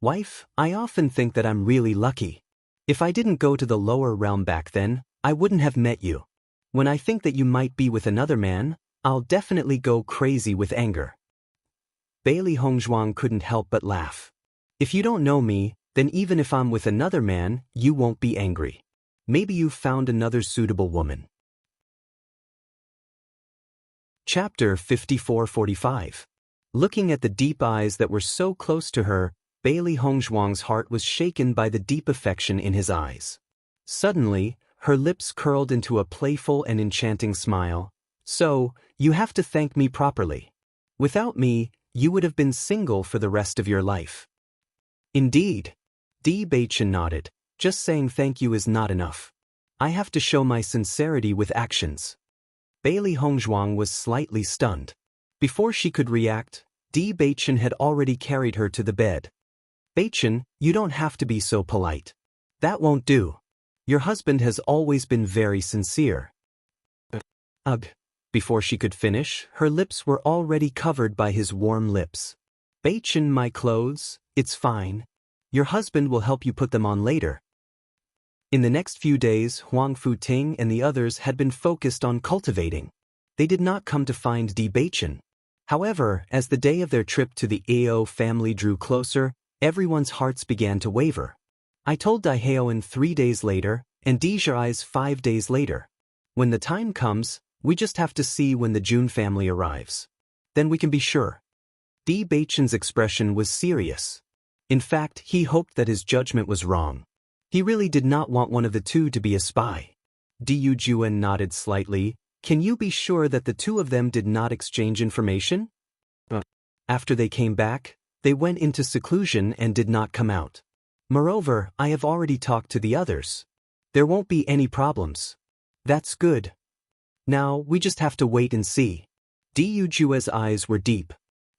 A: "Wife, I often think that I'm really lucky. If I didn't go to the lower realm back then, I wouldn't have met you. When I think that you might be with another man, I'll definitely go crazy with anger." Bailey Hongzhuang couldn't help but laugh. "If you don't know me, then even if I'm with another man, you won't be angry. Maybe you've found another suitable woman." Chapter 54-45. Looking at the deep eyes that were so close to her, Bailey Hongzhuang's heart was shaken by the deep affection in his eyes. Suddenly, her lips curled into a playful and enchanting smile. "So, you have to thank me properly. Without me, you would have been single for the rest of your life." "Indeed." Di Baichen nodded. "Just saying thank you is not enough. I have to show my sincerity with actions." Bailey Hongzhuang was slightly stunned. Before she could react, Di Baichen had already carried her to the bed. "Baichen, you don't have to be so polite. That won't do. Your husband has always been very sincere." Ugh. Before she could finish, her lips were already covered by his warm lips. "Baichen, my clothes, it's fine. Your husband will help you put them on later." In the next few days, Huang Futing and the others had been focused on cultivating. They did not come to find Di Baichen. However, as the day of their trip to the Ao family drew closer, everyone's hearts began to waver. I told Daiheoan 3 days later, and Dijai's 5 days later. When the time comes, we just have to see when the Jun family arrives. Then we can be sure. Di Baichen's expression was serious. In fact, he hoped that his judgment was wrong. He really did not want one of the two to be a spy. Diyu Juan nodded slightly. Can you be sure that the two of them did not exchange information? After they came back, they went into seclusion and did not come out. Moreover, I have already talked to the others. There won't be any problems. That's good. Now, we just have to wait and see. Diyu Juan's eyes were deep.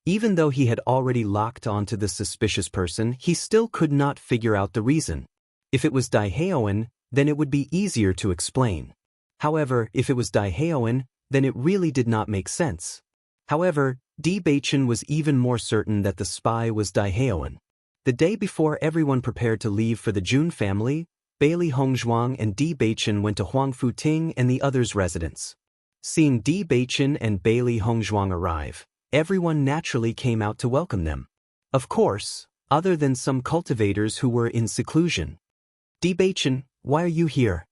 A: Even though he had already locked onto the suspicious person, he still could not figure out the reason. If it was Daehaeon, then it would be easier to explain. However, if it was Daehaeon, then it really did not make sense. However, Bewitching was even more certain that the spy was Daehaeon. The day before everyone prepared to leave for the Jun family, Bailey Hongzhuang and Bewitching went to Huang Futing and the others' residence. Seeing Bewitching and Bailey Hongzhuang arrive, everyone naturally came out to welcome them. Of course, other than some cultivators who were in seclusion. Bewitching, why are you here?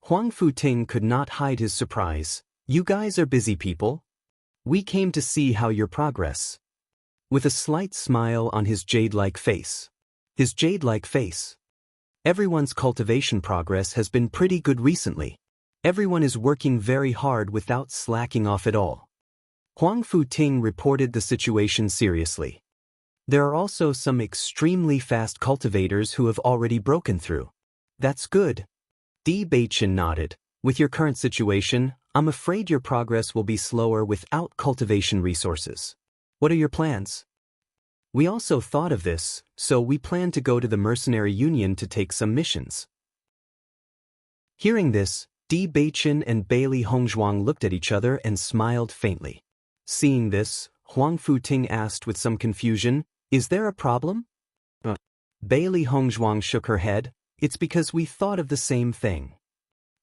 A: Huang Futing could not hide his surprise. You guys are busy people. We came to see how your progress. With a slight smile on his jade-like face. His jade-like face. Everyone's cultivation progress has been pretty good recently. Everyone is working very hard without slacking off at all. Huang Futing reported the situation seriously. There are also some extremely fast cultivators who have already broken through. That's good. Bewitching nodded. With your current situation, I'm afraid your progress will be slower without cultivation resources. What are your plans? We also thought of this, so we plan to go to the Mercenary Union to take some missions. Hearing this, Bewitching and Bailey Hongzhuang looked at each other and smiled faintly. Seeing this, Huang Futing asked with some confusion, is there a problem? Bailey Hongzhuang shook her head. It's because we thought of the same thing.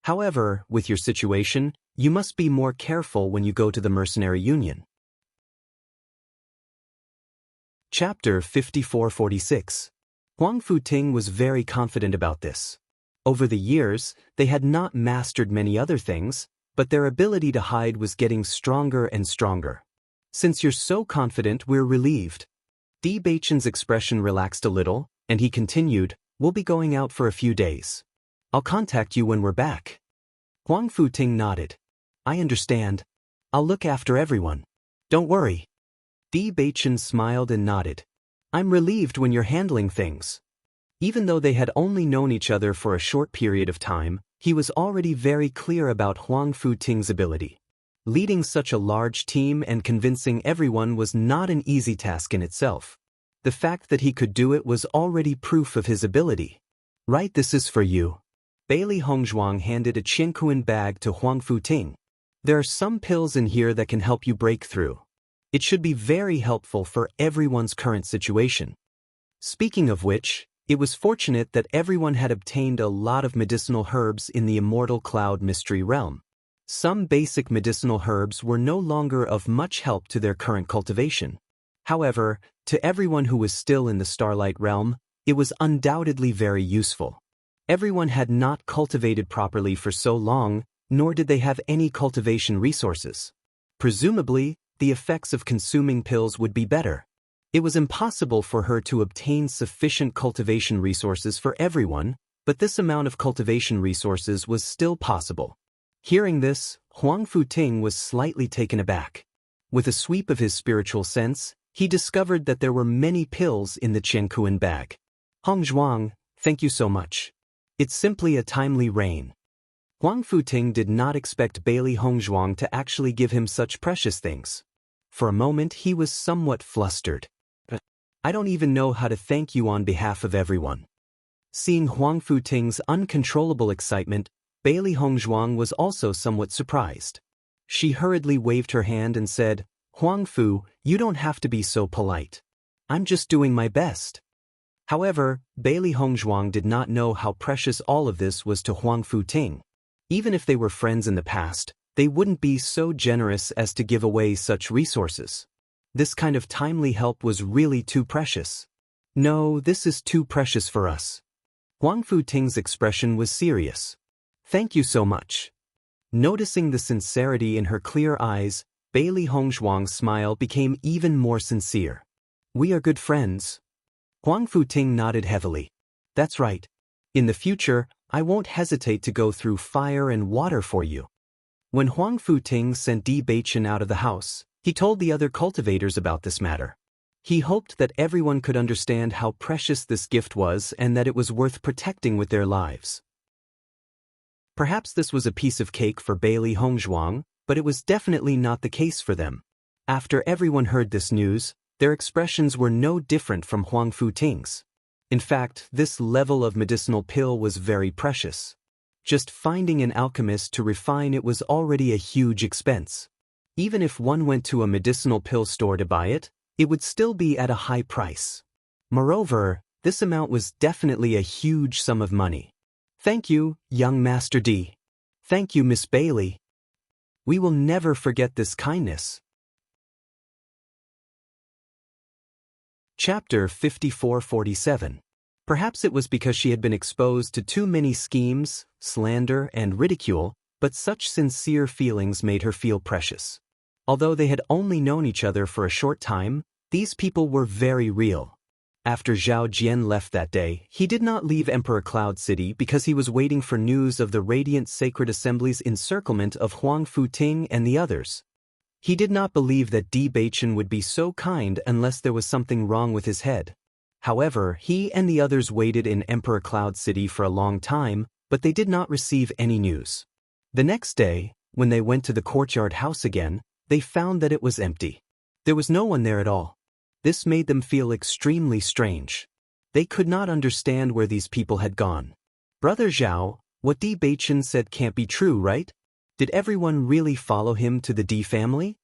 A: However, with your situation, you must be more careful when you go to the Mercenary Union. Chapter 5446. Huang Futing was very confident about this. Over the years, they had not mastered many other things, but their ability to hide was getting stronger and stronger. Since you're so confident, we're relieved. Bewitching's expression relaxed a little, and he continued, we'll be going out for a few days. I'll contact you when we're back. Huang Futing nodded. I understand. I'll look after everyone. Don't worry. Bewitching smiled and nodded. I'm relieved when you're handling things. Even though they had only known each other for a short period of time, he was already very clear about Huang Futing's ability. Leading such a large team and convincing everyone was not an easy task in itself. The fact that he could do it was already proof of his ability. Right, this is for you. Bailey Hongzhuang handed a Qianquan bag to Huang Futing. There are some pills in here that can help you break through. It should be very helpful for everyone's current situation. Speaking of which, it was fortunate that everyone had obtained a lot of medicinal herbs in the Immortal Cloud Mystery Realm. Some basic medicinal herbs were no longer of much help to their current cultivation. However, to everyone who was still in the Starlight Realm, it was undoubtedly very useful. Everyone had not cultivated properly for so long, nor did they have any cultivation resources. Presumably, the effects of consuming pills would be better. It was impossible for her to obtain sufficient cultivation resources for everyone, but this amount of cultivation resources was still possible. Hearing this, Huang Futing was slightly taken aback. With a sweep of his spiritual sense, he discovered that there were many pills in the Qianquan bag. Hongzhuang, thank you so much. It's simply a timely rain. Huang Futing did not expect Bailey Hongzhuang to actually give him such precious things. For a moment he was somewhat flustered. I don't even know how to thank you on behalf of everyone. Seeing Huang Futing's uncontrollable excitement, Bailey Hongzhuang was also somewhat surprised. She hurriedly waved her hand and said, Huang Fu, you don't have to be so polite. I'm just doing my best. However, Bailey Hongzhuang did not know how precious all of this was to Huang Futing. Even if they were friends in the past, they wouldn't be so generous as to give away such resources. This kind of timely help was really too precious. No, this is too precious for us. Huang Futing's expression was serious. Thank you so much. Noticing the sincerity in her clear eyes, Bailey Hongzhuang's smile became even more sincere. We are good friends. Huang Futing nodded heavily. That's right. In the future, I won't hesitate to go through fire and water for you. When Huang Futing sent Di Baichen out of the house, he told the other cultivators about this matter. He hoped that everyone could understand how precious this gift was and that it was worth protecting with their lives. Perhaps this was a piece of cake for Bailey Hongzhuang, but it was definitely not the case for them. After everyone heard this news, their expressions were no different from Huang Futing's. In fact, this level of medicinal pill was very precious. Just finding an alchemist to refine it was already a huge expense. Even if one went to a medicinal pill store to buy it, it would still be at a high price. Moreover, this amount was definitely a huge sum of money. Thank you, young Master D. Thank you, Miss Bailey. We will never forget this kindness. Chapter 54-47. Perhaps it was because she had been exposed to too many schemes, slander, and ridicule, but such sincere feelings made her feel precious. Although they had only known each other for a short time, these people were very real. After Zhao Jian left that day, he did not leave Emperor Cloud City because he was waiting for news of the Radiant Sacred Assembly's encirclement of Huang Futing and the others. He did not believe that Di Baichen would be so kind unless there was something wrong with his head. However, he and the others waited in Emperor Cloud City for a long time, but they did not receive any news. The next day, when they went to the courtyard house again, they found that it was empty. There was no one there at all. This made them feel extremely strange. They could not understand where these people had gone. Brother Zhao, what Di Baichen said can't be true, right? Did everyone really follow him to the Di family?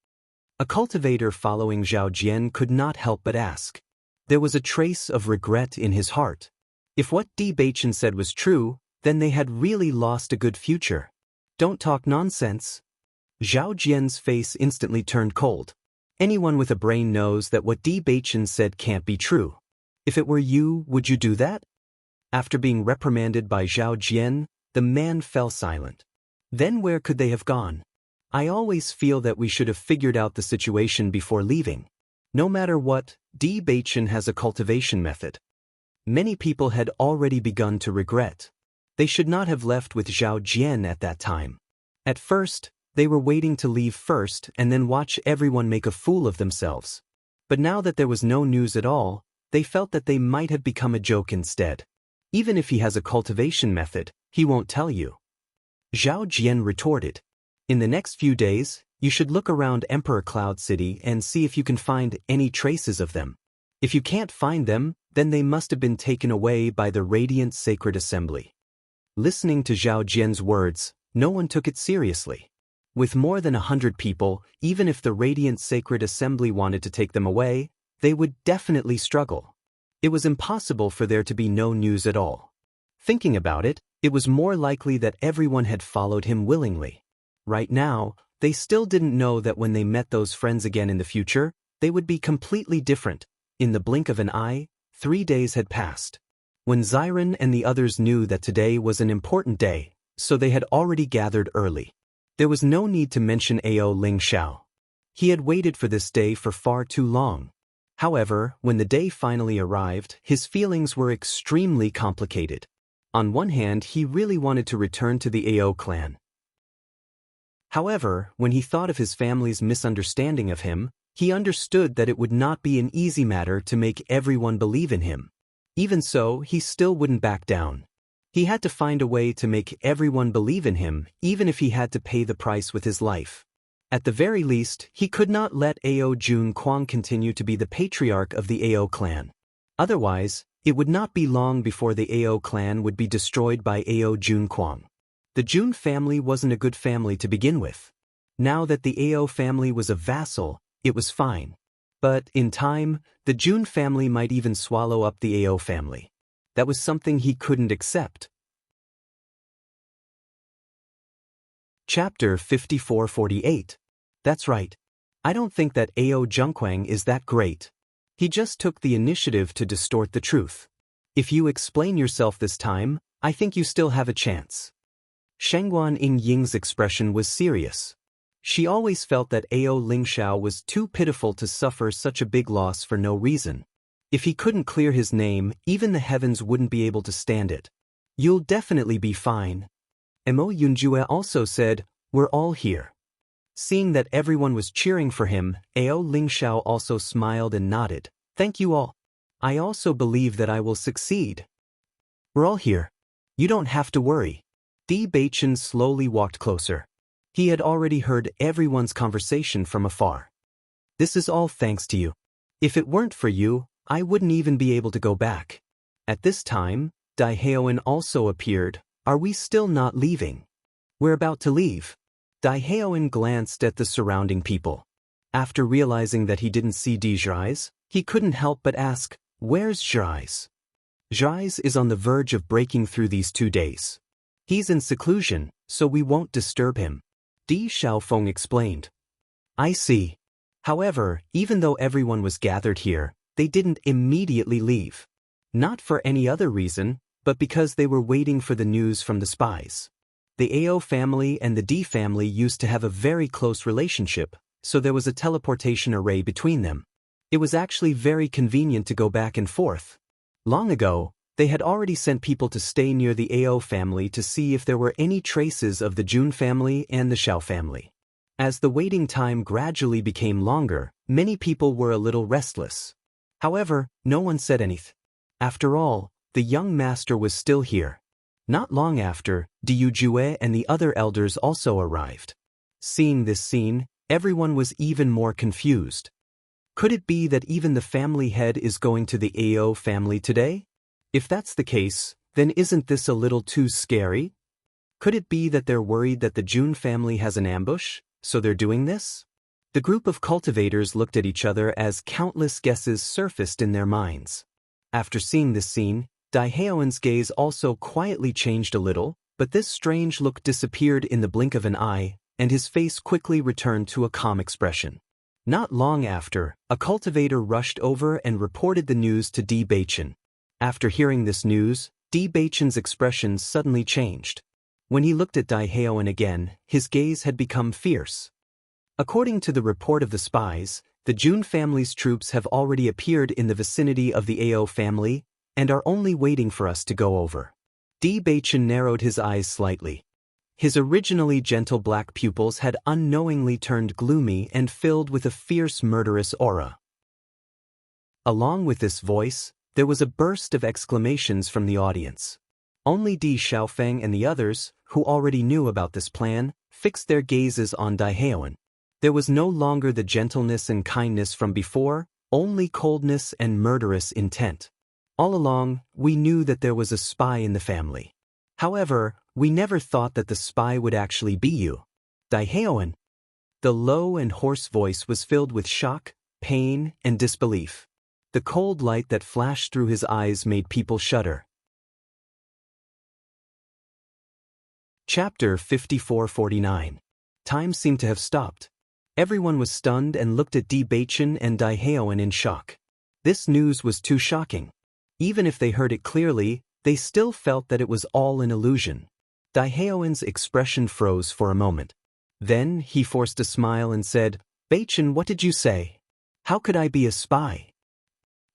A: A cultivator following Zhao Jian could not help but ask. There was a trace of regret in his heart. If what Di Baichen said was true, then they had really lost a good future. Don't talk nonsense. Zhao Jian's face instantly turned cold. Anyone with a brain knows that what Di Baichen said can't be true. If it were you, would you do that? After being reprimanded by Zhao Jian, the man fell silent. Then where could they have gone? I always feel that we should have figured out the situation before leaving. No matter what, Di Baichen has a cultivation method. Many people had already begun to regret. They should not have left with Zhao Jian at that time. At first, they were waiting to leave first and then watch everyone make a fool of themselves. But now that there was no news at all, they felt that they might have become a joke instead. Even if he has a cultivation method, he won't tell you. Zhao Jian retorted. In the next few days, you should look around Emperor Cloud City and see if you can find any traces of them. If you can't find them, then they must have been taken away by the Radiant Sacred Assembly. Listening to Zhao Jian's words, no one took it seriously. With more than 100 people, even if the Radiant Sacred Assembly wanted to take them away, they would definitely struggle. It was impossible for there to be no news at all. Thinking about it, it was more likely that everyone had followed him willingly. Right now, they still didn't know that when they met those friends again in the future, they would be completely different. In the blink of an eye, 3 days had passed. When Xiren and the others knew that today was an important day, so they had already gathered early. There was no need to mention Ao Ling Xiao. He had waited for this day for far too long. However, when the day finally arrived, his feelings were extremely complicated. On one hand, he really wanted to return to the Ao clan. However, when he thought of his family's misunderstanding of him, he understood that it would not be an easy matter to make everyone believe in him. Even so, he still wouldn't back down. He had to find a way to make everyone believe in him, even if he had to pay the price with his life. At the very least, he could not let Ao Jun Kuang continue to be the patriarch of the Ao clan. Otherwise, it would not be long before the Ao clan would be destroyed by Ao Jun Kuang. The Jun family wasn't a good family to begin with. Now that the Ao family was a vassal, it was fine. But, in time, the Jun family might even swallow up the Ao family. That was something he couldn't accept. Chapter 54-48. That's right. I don't think that Ao Junquang is that great. He just took the initiative to distort the truth. If you explain yourself this time, I think you still have a chance. Shengguan Yingying's expression was serious. She always felt that Ao Ling Xiao was too pitiful to suffer such a big loss for no reason. If he couldn't clear his name, even the heavens wouldn't be able to stand it. You'll definitely be fine. Mo Yunjue also said, we're all here. Seeing that everyone was cheering for him, Ao Lingxiao also smiled and nodded. Thank you all. I also believe that I will succeed. We're all here. You don't have to worry. Di Beichen slowly walked closer. He had already heard everyone's conversation from afar. This is all thanks to you. If it weren't for you, I wouldn't even be able to go back. At this time, Dai Heoan also appeared. Are we still not leaving? We're about to leave. Dai Heoan glanced at the surrounding people. After realizing that he didn't see Di Zhais, he couldn't help but ask, where's Zhais? Zhais is on the verge of breaking through these 2 days. He's in seclusion, so we won't disturb him. Di Xiaofeng explained. I see. However, even though everyone was gathered here, they didn't immediately leave. Not for any other reason, but because they were waiting for the news from the spies. The Ao family and the Di family used to have a very close relationship, so there was a teleportation array between them. It was actually very convenient to go back and forth. Long ago, they had already sent people to stay near the Ao family to see if there were any traces of the Jun family and the Xiao family. As the waiting time gradually became longer, many people were a little restless. However, no one said anything. After all, the young master was still here. Not long after, Diu Jue and the other elders also arrived. Seeing this scene, everyone was even more confused. Could it be that even the family head is going to the Ao family today? If that's the case, then isn't this a little too scary? Could it be that they're worried that the Jun family has an ambush, so they're doing this? The group of cultivators looked at each other as countless guesses surfaced in their minds. After seeing this scene, Dai Heoan's gaze also quietly changed a little, but this strange look disappeared in the blink of an eye, and his face quickly returned to a calm expression. Not long after, a cultivator rushed over and reported the news to Di Beichen. After hearing this news, Di Beichen's expression suddenly changed. When he looked at Dai Heoan again, his gaze had become fierce. According to the report of the spies, the Jun family's troops have already appeared in the vicinity of the Ao family and are only waiting for us to go over. Di Beichen narrowed his eyes slightly. His originally gentle black pupils had unknowingly turned gloomy and filled with a fierce murderous aura. Along with this voice, there was a burst of exclamations from the audience. Only Di Xiaofeng and the others, who already knew about this plan, fixed their gazes on Dai Heoan. There was no longer the gentleness and kindness from before, only coldness and murderous intent. All along, we knew that there was a spy in the family. However, we never thought that the spy would actually be you. Dai Heoan. The low and hoarse voice was filled with shock, pain, and disbelief. The cold light that flashed through his eyes made people shudder. Chapter 5449. Time seemed to have stopped. Everyone was stunned and looked at Di Beichen and Dai Heoan in shock. This news was too shocking. Even if they heard it clearly, they still felt that it was all an illusion. Dai Heoan's expression froze for a moment. Then he forced a smile and said, Beichen, what did you say? How could I be a spy?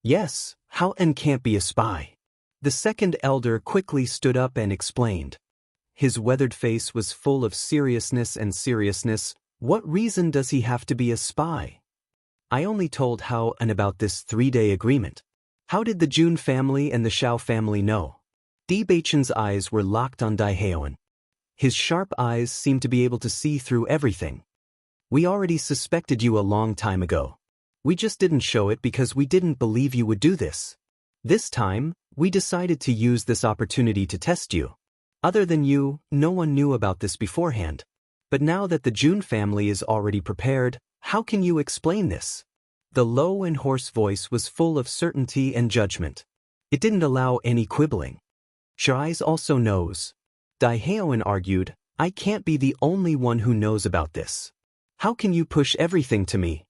A: Yes, how and can't be a spy? The second elder quickly stood up and explained. His weathered face was full of seriousness. What reason does he have to be a spy? I only told how and about this 3-day agreement. How did the Jun family and the Xiao family know? Di Beichen's eyes were locked on Dai Heoan. His sharp eyes seemed to be able to see through everything. We already suspected you a long time ago. We just didn't show it because we didn't believe you would do this. This time, we decided to use this opportunity to test you. Other than you, no one knew about this beforehand. But now that the Jun family is already prepared, how can you explain this? The low and hoarse voice was full of certainty and judgment. It didn't allow any quibbling. Zhais also knows. Dai Heoan argued, I can't be the only one who knows about this. How can you push everything to me?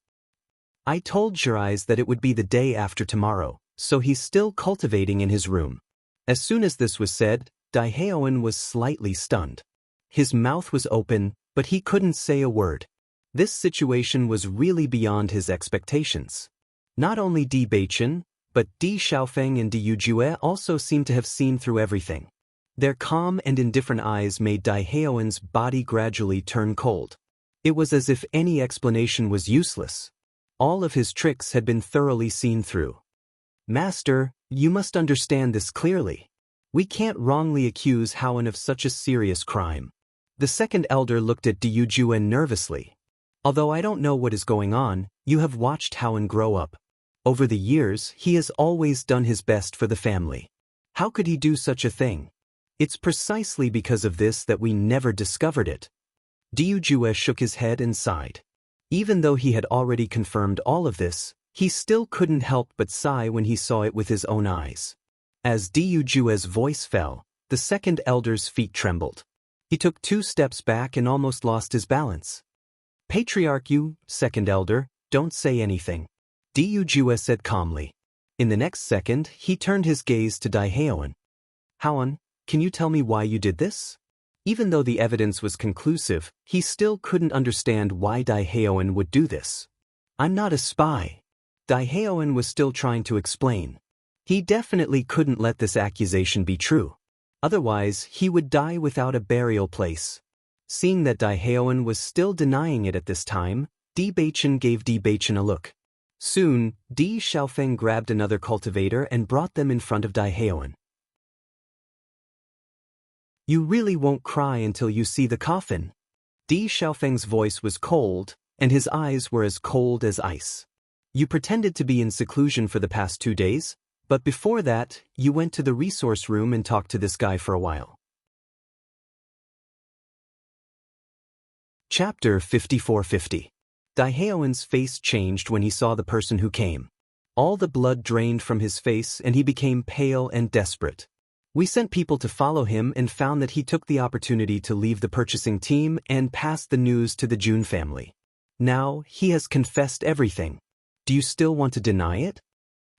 A: I told Zhais that it would be the day after tomorrow, so he's still cultivating in his room. As soon as this was said, Dai Heoan was slightly stunned. His mouth was open, but he couldn't say a word. This situation was really beyond his expectations. Not only Di Beichen, but Di Xiaofeng and Diu Jue also seemed to have seen through everything. Their calm and indifferent eyes made Daehaeon's body gradually turn cold. It was as if any explanation was useless. All of his tricks had been thoroughly seen through. Master, you must understand this clearly. We can't wrongly accuse Haon of such a serious crime. The second elder looked at Dyujuen nervously. Although I don't know what is going on, you have watched Haon grow up. Over the years, he has always done his best for the family. How could he do such a thing? It's precisely because of this that we never discovered it. Dyujue shook his head and sighed. Even though he had already confirmed all of this, he still couldn't help but sigh when he saw it with his own eyes. As Dyujue's voice fell, the second elder's feet trembled. He took 2 steps back and almost lost his balance. Patriarch, you, second elder, don't say anything. Dyujue said calmly. In the next second, he turned his gaze to Daehaeon. Haon, can you tell me why you did this? Even though the evidence was conclusive, he still couldn't understand why Daehaeon would do this. I'm not a spy. Daehaeon was still trying to explain. He definitely couldn't let this accusation be true. Otherwise, he would die without a burial place. Seeing that Daehaeon was still denying it at this time, Bewitching gave Bewitching a look. Soon, Di Xiaofeng grabbed another cultivator and brought them in front of Daehaeon. You really won't cry until you see the coffin. Di Xiaofeng's voice was cold, and his eyes were as cold as ice. You pretended to be in seclusion for the past 2 days, but before that, you went to the resource room and talked to this guy for a while. Chapter 5450. Daehaeon's face changed when he saw the person who came. All the blood drained from his face and he became pale and desperate. We sent people to follow him and found that he took the opportunity to leave the purchasing team and pass the news to the Jun family. Now, he has confessed everything. Do you still want to deny it?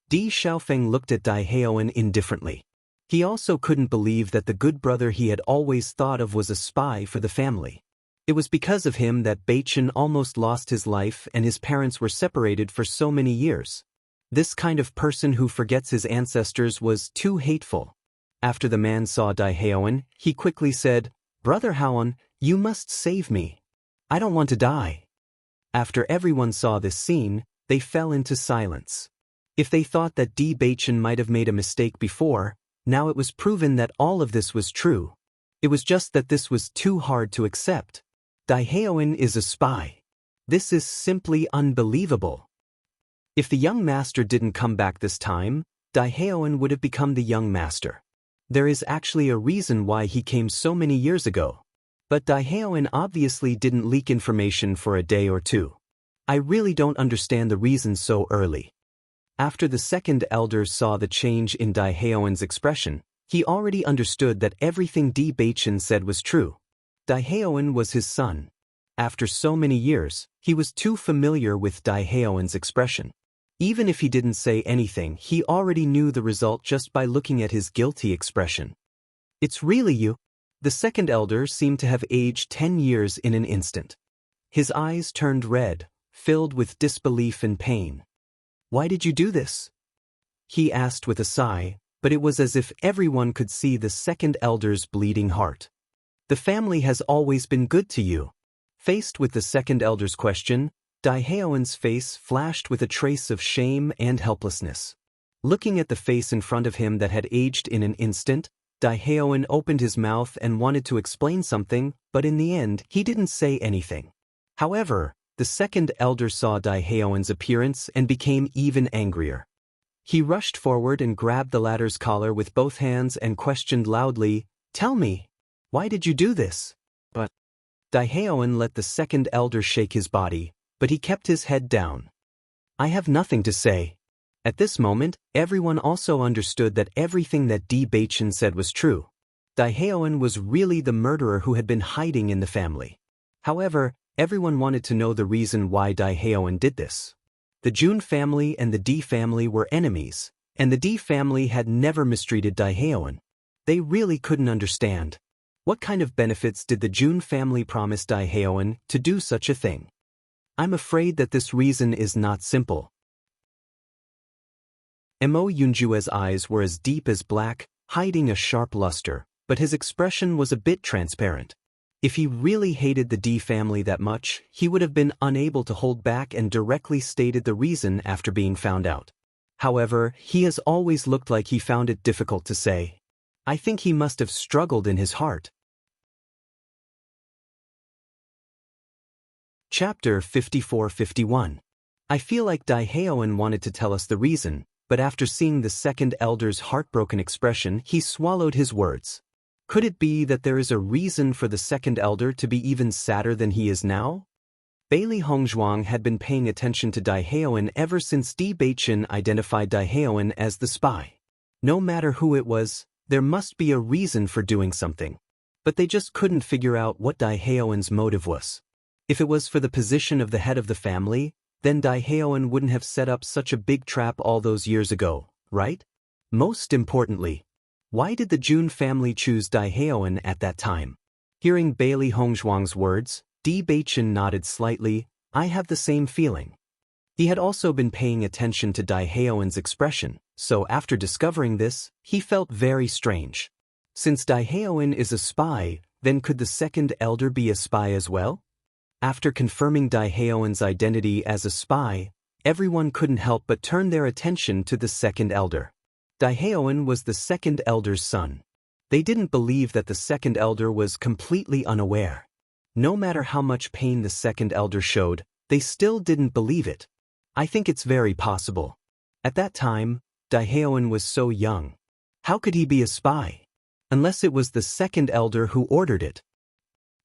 A: Di Xiaofeng looked at Daehaeon indifferently. He also couldn't believe that the good brother he had always thought of was a spy for the family. It was because of him that Beichen almost lost his life and his parents were separated for so many years. This kind of person who forgets his ancestors was too hateful. After the man saw Daehaeon, he quickly said, Brother Haon, you must save me. I don't want to die. After everyone saw this scene, they fell into silence. If they thought that Beichen might have made a mistake before, now it was proven that all of this was true. It was just that this was too hard to accept. Daehaeon is a spy. This is simply unbelievable. If the young master didn't come back this time, Daehaeon would have become the young master. There is actually a reason why he came so many years ago. But Daehaeon obviously didn't leak information for a day or 2. I really don't understand the reason so early. After the second elder saw the change in Daehaeon's expression, he already understood that everything Beichen said was true. Daehaeon was his son. After so many years, he was too familiar with Daehaeon's expression. Even if he didn't say anything, he already knew the result just by looking at his guilty expression. It's really you. The second elder seemed to have aged 10 years in an instant. His eyes turned red, filled with disbelief and pain. Why did you do this? He asked with a sigh, but it was as if everyone could see the second elder's bleeding heart. The family has always been good to you. Faced with the second elder's question, Daehaeon's face flashed with a trace of shame and helplessness. Looking at the face in front of him that had aged in an instant, Daehaeon opened his mouth and wanted to explain something, but in the end, he didn't say anything. However, the second elder saw Daehaeon's appearance and became even angrier. He rushed forward and grabbed the latter's collar with both hands and questioned loudly, Tell me, why did you do this? But Daehaeon let the second elder shake his body, but he kept his head down. I have nothing to say. At this moment, everyone also understood that everything that Beichen said was true. Daehaeon was really the murderer who had been hiding in the family. However, everyone wanted to know the reason why Daehaeon did this. The Jun family and the D family were enemies, and the D family had never mistreated Daehaeon. They really couldn't understand. What kind of benefits did the Jun family promise Daehaeon to do such a thing? I'm afraid that this reason is not simple. Mo Yunjue's eyes were as deep as black, hiding a sharp luster, but his expression was a bit transparent. If he really hated the D family that much, he would have been unable to hold back and directly stated the reason after being found out. However, he has always looked like he found it difficult to say. I think he must have struggled in his heart. Chapter 54-51. I feel like Daehaeon wanted to tell us the reason, but after seeing the second elder's heartbroken expression, he swallowed his words. Could it be that there is a reason for the second elder to be even sadder than he is now? Bailey Hongzhuang had been paying attention to Daehaeon ever since Bewitching identified Daehaeon as the spy. No matter who it was, there must be a reason for doing something. But they just couldn't figure out what Daehaeon's motive was. If it was for the position of the head of the family, then Daehaeon wouldn't have set up such a big trap all those years ago, right? Most importantly, why did the Jun family choose Daehaeon at that time? Hearing Bailey Hongzhuang's words, Bewitching nodded slightly. I have the same feeling. He had also been paying attention to Daehaeon's expression, so after discovering this, he felt very strange. Since Daehaeon is a spy, then could the second elder be a spy as well? After confirming Daehaeon's identity as a spy, everyone couldn't help but turn their attention to the second elder. Daehaeon was the second elder's son. They didn't believe that the second elder was completely unaware. No matter how much pain the second elder showed, they still didn't believe it. I think it's very possible. At that time, Daehaeon was so young. How could he be a spy? Unless it was the second elder who ordered it.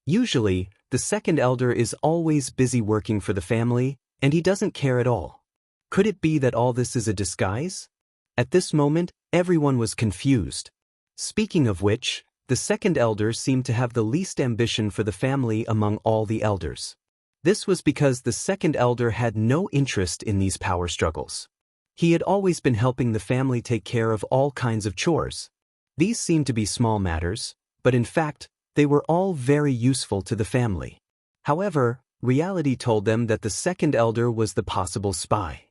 A: Usually, the second elder is always busy working for the family, and he doesn't care at all. Could it be that all this is a disguise? At this moment, everyone was confused. Speaking of which, the second elder seemed to have the least ambition for the family among all the elders. This was because the second elder had no interest in these power struggles. He had always been helping the family take care of all kinds of chores. These seemed to be small matters, but in fact, they were all very useful to the family. However, reality told them that the second elder was the possible spy.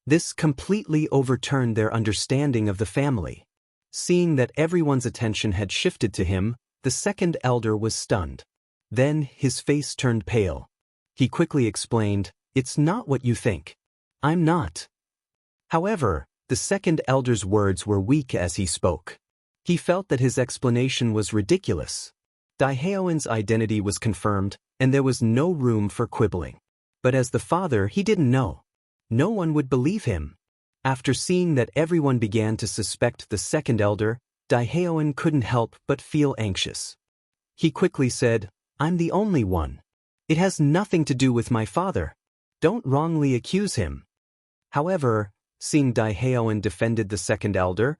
A: This completely overturned their understanding of the family. Seeing that everyone's attention had shifted to him, the second elder was stunned. Then his face turned pale. He quickly explained, "It's not what you think. I'm not." However, the second elder's words were weak as he spoke. He felt that his explanation was ridiculous. Daehaeon's identity was confirmed, and there was no room for quibbling. But as the father, he didn't know. No one would believe him. After seeing that everyone began to suspect the second elder, Daehaeon couldn't help but feel anxious. He quickly said, "I'm the only one. It has nothing to do with my father. Don't wrongly accuse him." However, seeing Daehaeon defended the second elder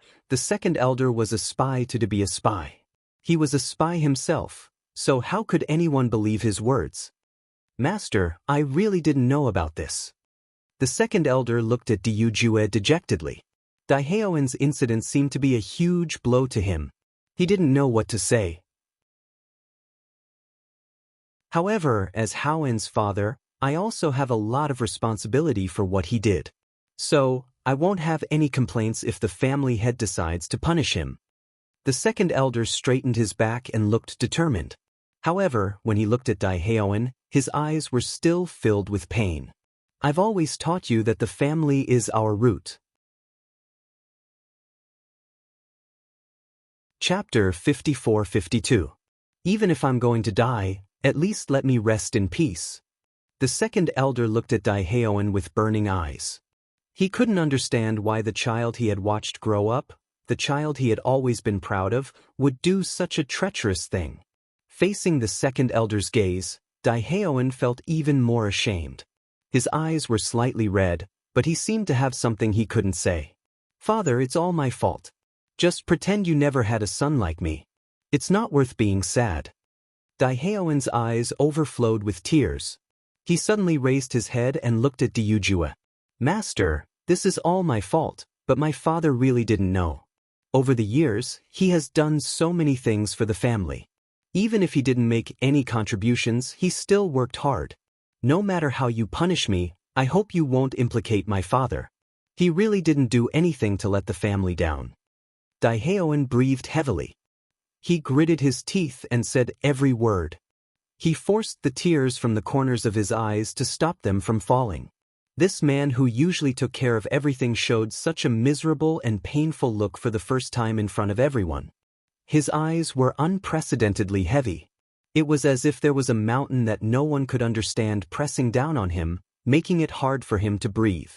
A: was a spy to be a spy. He was a spy himself, so how could anyone believe his words? "Master, I really didn't know about this." The second elder looked at Ryujue dejectedly. Daehaeon's incident seemed to be a huge blow to him. He didn't know what to say. However, as Haoen's father, I also have a lot of responsibility for what he did. So, I won't have any complaints if the family head decides to punish him. The second elder straightened his back and looked determined. However, when he looked at Daehaeon, his eyes were still filled with pain. "I've always taught you that the family is our root." Chapter 54-52. Even if I'm going to die, at least let me rest in peace. The second elder looked at Daehaeon with burning eyes. He couldn't understand why the child he had watched grow up, the child he had always been proud of, would do such a treacherous thing. Facing the second elder's gaze, Daehaeon felt even more ashamed. His eyes were slightly red, but he seemed to have something he couldn't say. "Father, it's all my fault. Just pretend you never had a son like me. It's not worth being sad." Daehaeon's eyes overflowed with tears. He suddenly raised his head and looked at Ryujue. "Master, this is all my fault, but my father really didn't know. Over the years, he has done so many things for the family. Even if he didn't make any contributions, he still worked hard. No matter how you punish me, I hope you won't implicate my father. He really didn't do anything to let the family down." Daehaeon breathed heavily. He gritted his teeth and said every word. He forced the tears from the corners of his eyes to stop them from falling. This man who usually took care of everything showed such a miserable and painful look for the first time in front of everyone. His eyes were unprecedentedly heavy. It was as if there was a mountain that no one could understand pressing down on him, making it hard for him to breathe.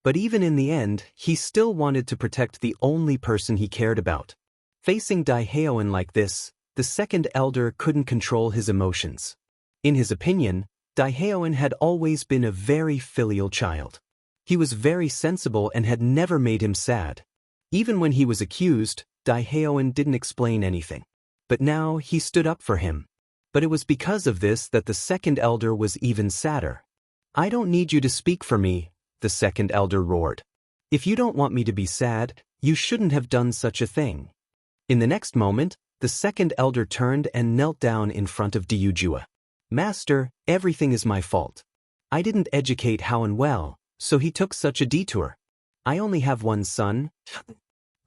A: But even in the end, he still wanted to protect the only person he cared about. Facing Daehaeon like this, the second elder couldn't control his emotions. In his opinion, Daehaeon had always been a very filial child. He was very sensible and had never made him sad. Even when he was accused, Daehaeon didn't explain anything. But now he stood up for him. But it was because of this that the second elder was even sadder. "I don't need you to speak for me," the second elder roared. "If you don't want me to be sad, you shouldn't have done such a thing." In the next moment, the second elder turned and knelt down in front of Ryujua. "Master, everything is my fault. I didn't educate Howen well, so he took such a detour. I only have one son.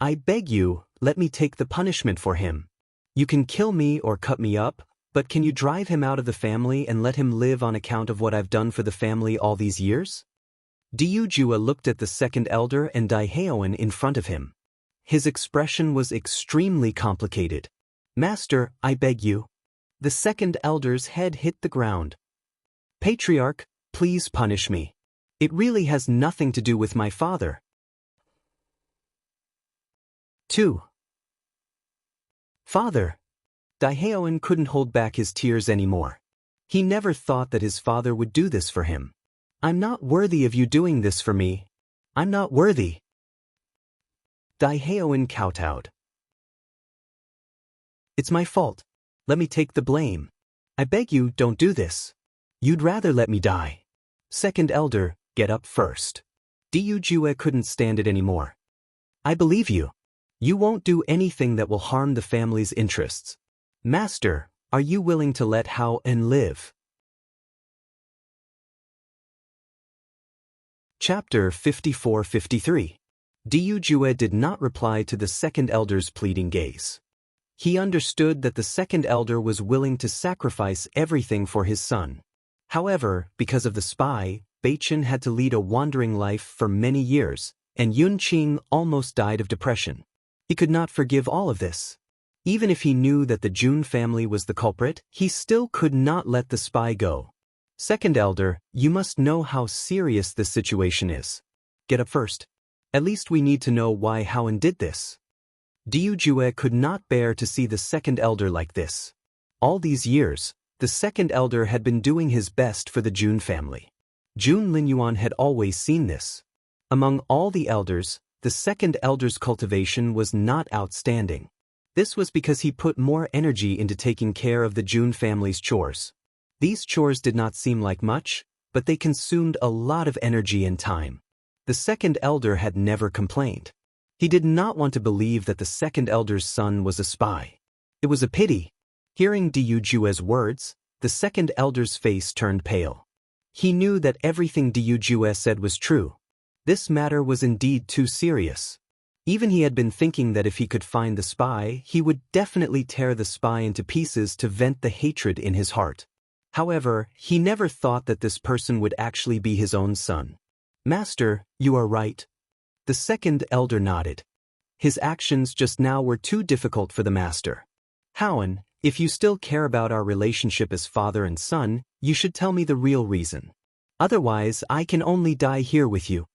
A: I beg you, let me take the punishment for him. You can kill me or cut me up, but can you drive him out of the family and let him live on account of what I've done for the family all these years?" Ryujua looked at the second elder and Daehaeon in front of him. His expression was extremely complicated. "Master, I beg you." The second elder's head hit the ground. "Patriarch, please punish me. It really has nothing to do with my father." 2. "Father." Daehaeon couldn't hold back his tears anymore. He never thought that his father would do this for him. "I'm not worthy of you doing this for me. I'm not worthy." Daehaeon kowtowed. "It's my fault. Let me take the blame. I beg you, don't do this. You'd rather let me die." "Second elder, get up first." Ryujua couldn't stand it anymore. "I believe you. You won't do anything that will harm the family's interests. Master, are you willing to let Howen live?" Chapter 54-53. Ryujua did not reply to the second elder's pleading gaze. He understood that the second elder was willing to sacrifice everything for his son. However, because of the spy, Bewitching had to lead a wandering life for many years, and Yunqing almost died of depression. He could not forgive all of this. Even if he knew that the Jun family was the culprit, he still could not let the spy go. "Second elder, you must know how serious this situation is. Get up first. At least we need to know why Howen did this." Ryujua could not bear to see the second elder like this. All these years, the second elder had been doing his best for the Jun family. Jun Linyuan had always seen this. Among all the elders, the second elder's cultivation was not outstanding. This was because he put more energy into taking care of the Jun family's chores. These chores did not seem like much, but they consumed a lot of energy and time. The second elder had never complained. He did not want to believe that the second elder's son was a spy. It was a pity. Hearing Ryujua's words, the second elder's face turned pale. He knew that everything Ryujua said was true. This matter was indeed too serious. Even he had been thinking that if he could find the spy, he would definitely tear the spy into pieces to vent the hatred in his heart. However, he never thought that this person would actually be his own son. "Master, you are right." The second elder nodded. His actions just now were too difficult for the master. "Howen, if you still care about our relationship as father and son, you should tell me the real reason. Otherwise, I can only die here with you."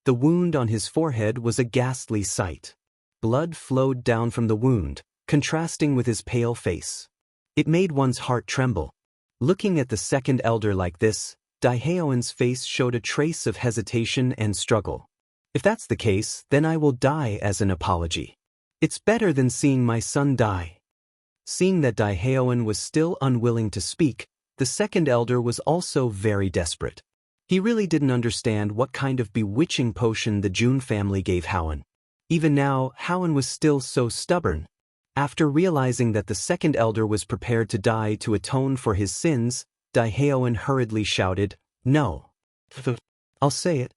A: The wound on his forehead was a ghastly sight. Blood flowed down from the wound, contrasting with his pale face. It made one's heart tremble. Looking at the second elder like this, Daehaeon's face showed a trace of hesitation and struggle. "If that's the case, then I will die as an apology. It's better than seeing my son die." Seeing that Daehaeon was still unwilling to speak, the second elder was also very desperate. He really didn't understand what kind of bewitching potion the Jun family gave Howen. Even now, Howen was still so stubborn. After realizing that the second elder was prepared to die to atone for his sins, Daehaeon hurriedly shouted, "No. I'll say it."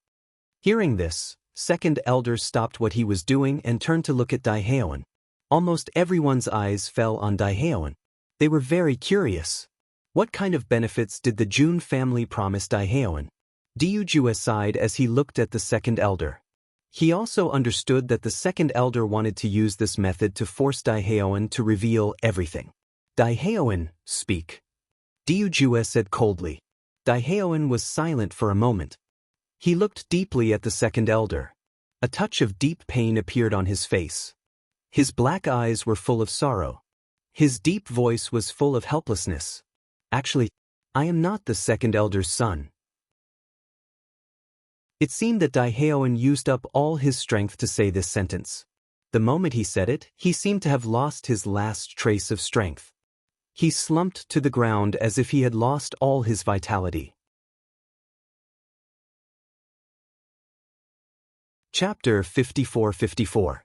A: Hearing this, second elder stopped what he was doing and turned to look at Daehaeon. Almost everyone's eyes fell on Daehaeon. They were very curious. What kind of benefits did the Jun family promise Daehaeon? Ryujue sighed as he looked at the second elder. He also understood that the second elder wanted to use this method to force Daehaeon to reveal everything. Daehaeon, speak. Ryujue said coldly. Daehaeon was silent for a moment. He looked deeply at the second elder. A touch of deep pain appeared on his face. His black eyes were full of sorrow. His deep voice was full of helplessness. Actually, I am not the second elder's son. It seemed that Daehaeon used up all his strength to say this sentence. The moment he said it, he seemed to have lost his last trace of strength. He slumped to the ground as if he had lost all his vitality. Chapter 54-54.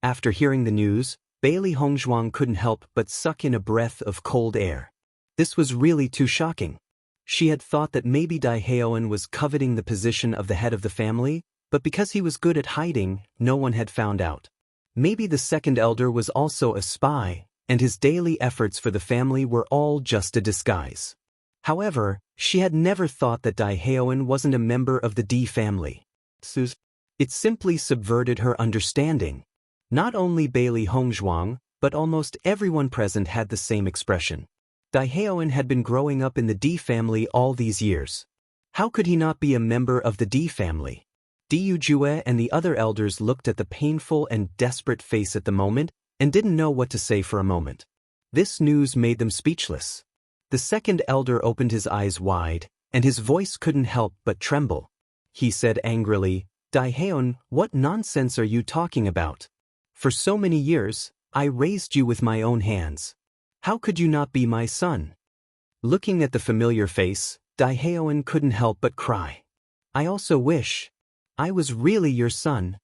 A: After hearing the news, Bailey Hongzhuang couldn't help but suck in a breath of cold air. This was really too shocking. She had thought that maybe Daehaeon was coveting the position of the head of the family, but because he was good at hiding, no one had found out. Maybe the second elder was also a spy, and his daily efforts for the family were all just a disguise. However, she had never thought that Daehaeon wasn't a member of the D family. It simply subverted her understanding. Not only Bailey Hongzhuang, but almost everyone present had the same expression. Daehaeon had been growing up in the D family all these years. How could he not be a member of the D family? Ryujue and the other elders looked at the painful and desperate face at the moment and didn't know what to say for a moment. This news made them speechless. The second elder opened his eyes wide, and his voice couldn't help but tremble. He said angrily, Daehaeon, what nonsense are you talking about? For so many years, I raised you with my own hands. How could you not be my son? Looking at the familiar face, Daehaeon couldn't help but cry. I also wish I was really your son.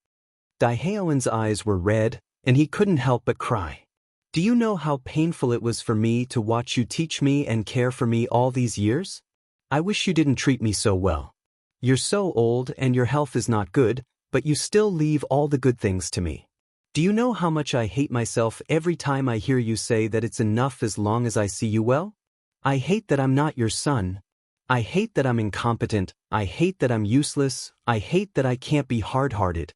A: Daehaeon's eyes were red, and he couldn't help but cry. Do you know how painful it was for me to watch you teach me and care for me all these years? I wish you didn't treat me so well. You're so old and your health is not good, but you still leave all the good things to me. Do you know how much I hate myself every time I hear you say that it's enough as long as I see you well? I hate that I'm not your son. I hate that I'm incompetent. I hate that I'm useless. I hate that I can't be hard-hearted.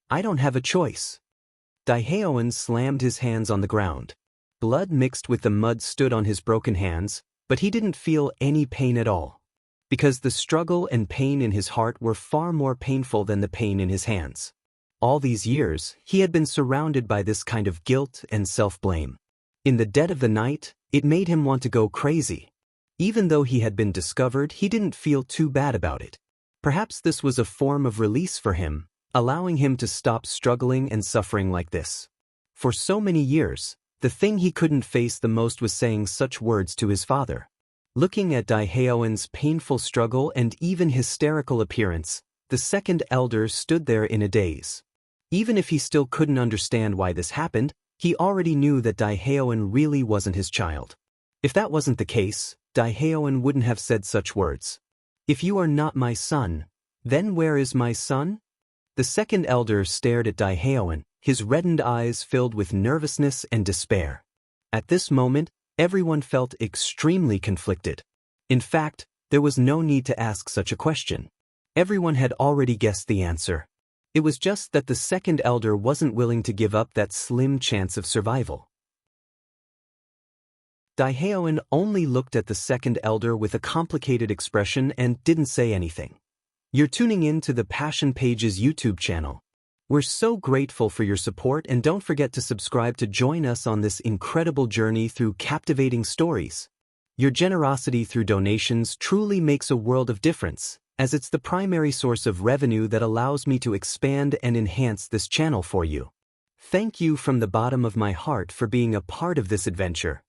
A: I don't have a choice. Daehaeon slammed his hands on the ground. Blood mixed with the mud stood on his broken hands, but he didn't feel any pain at all. Because the struggle and pain in his heart were far more painful than the pain in his hands. All these years, he had been surrounded by this kind of guilt and self-blame. In the dead of the night, it made him want to go crazy. Even though he had been discovered, he didn't feel too bad about it. Perhaps this was a form of release for him, allowing him to stop struggling and suffering like this. For so many years, the thing he couldn't face the most was saying such words to his father. Looking at Daehaeon's painful struggle and even hysterical appearance, the second elder stood there in a daze. Even if he still couldn't understand why this happened, he already knew that Daehaeon really wasn't his child. If that wasn't the case, Daehaeon wouldn't have said such words. If you are not my son, then where is my son? The second elder stared at Daehaeon, his reddened eyes filled with nervousness and despair. At this moment, everyone felt extremely conflicted. In fact, there was no need to ask such a question. Everyone had already guessed the answer. It was just that the second elder wasn't willing to give up that slim chance of survival. Daehaeon only looked at the second elder with a complicated expression and didn't say anything. You're tuning in to the Passion Pages YouTube channel. We're so grateful for your support, and don't forget to subscribe to join us on this incredible journey through captivating stories. Your generosity through donations truly makes a world of difference, as it's the primary source of revenue that allows me to expand and enhance this channel for you. Thank you from the bottom of my heart for being a part of this adventure.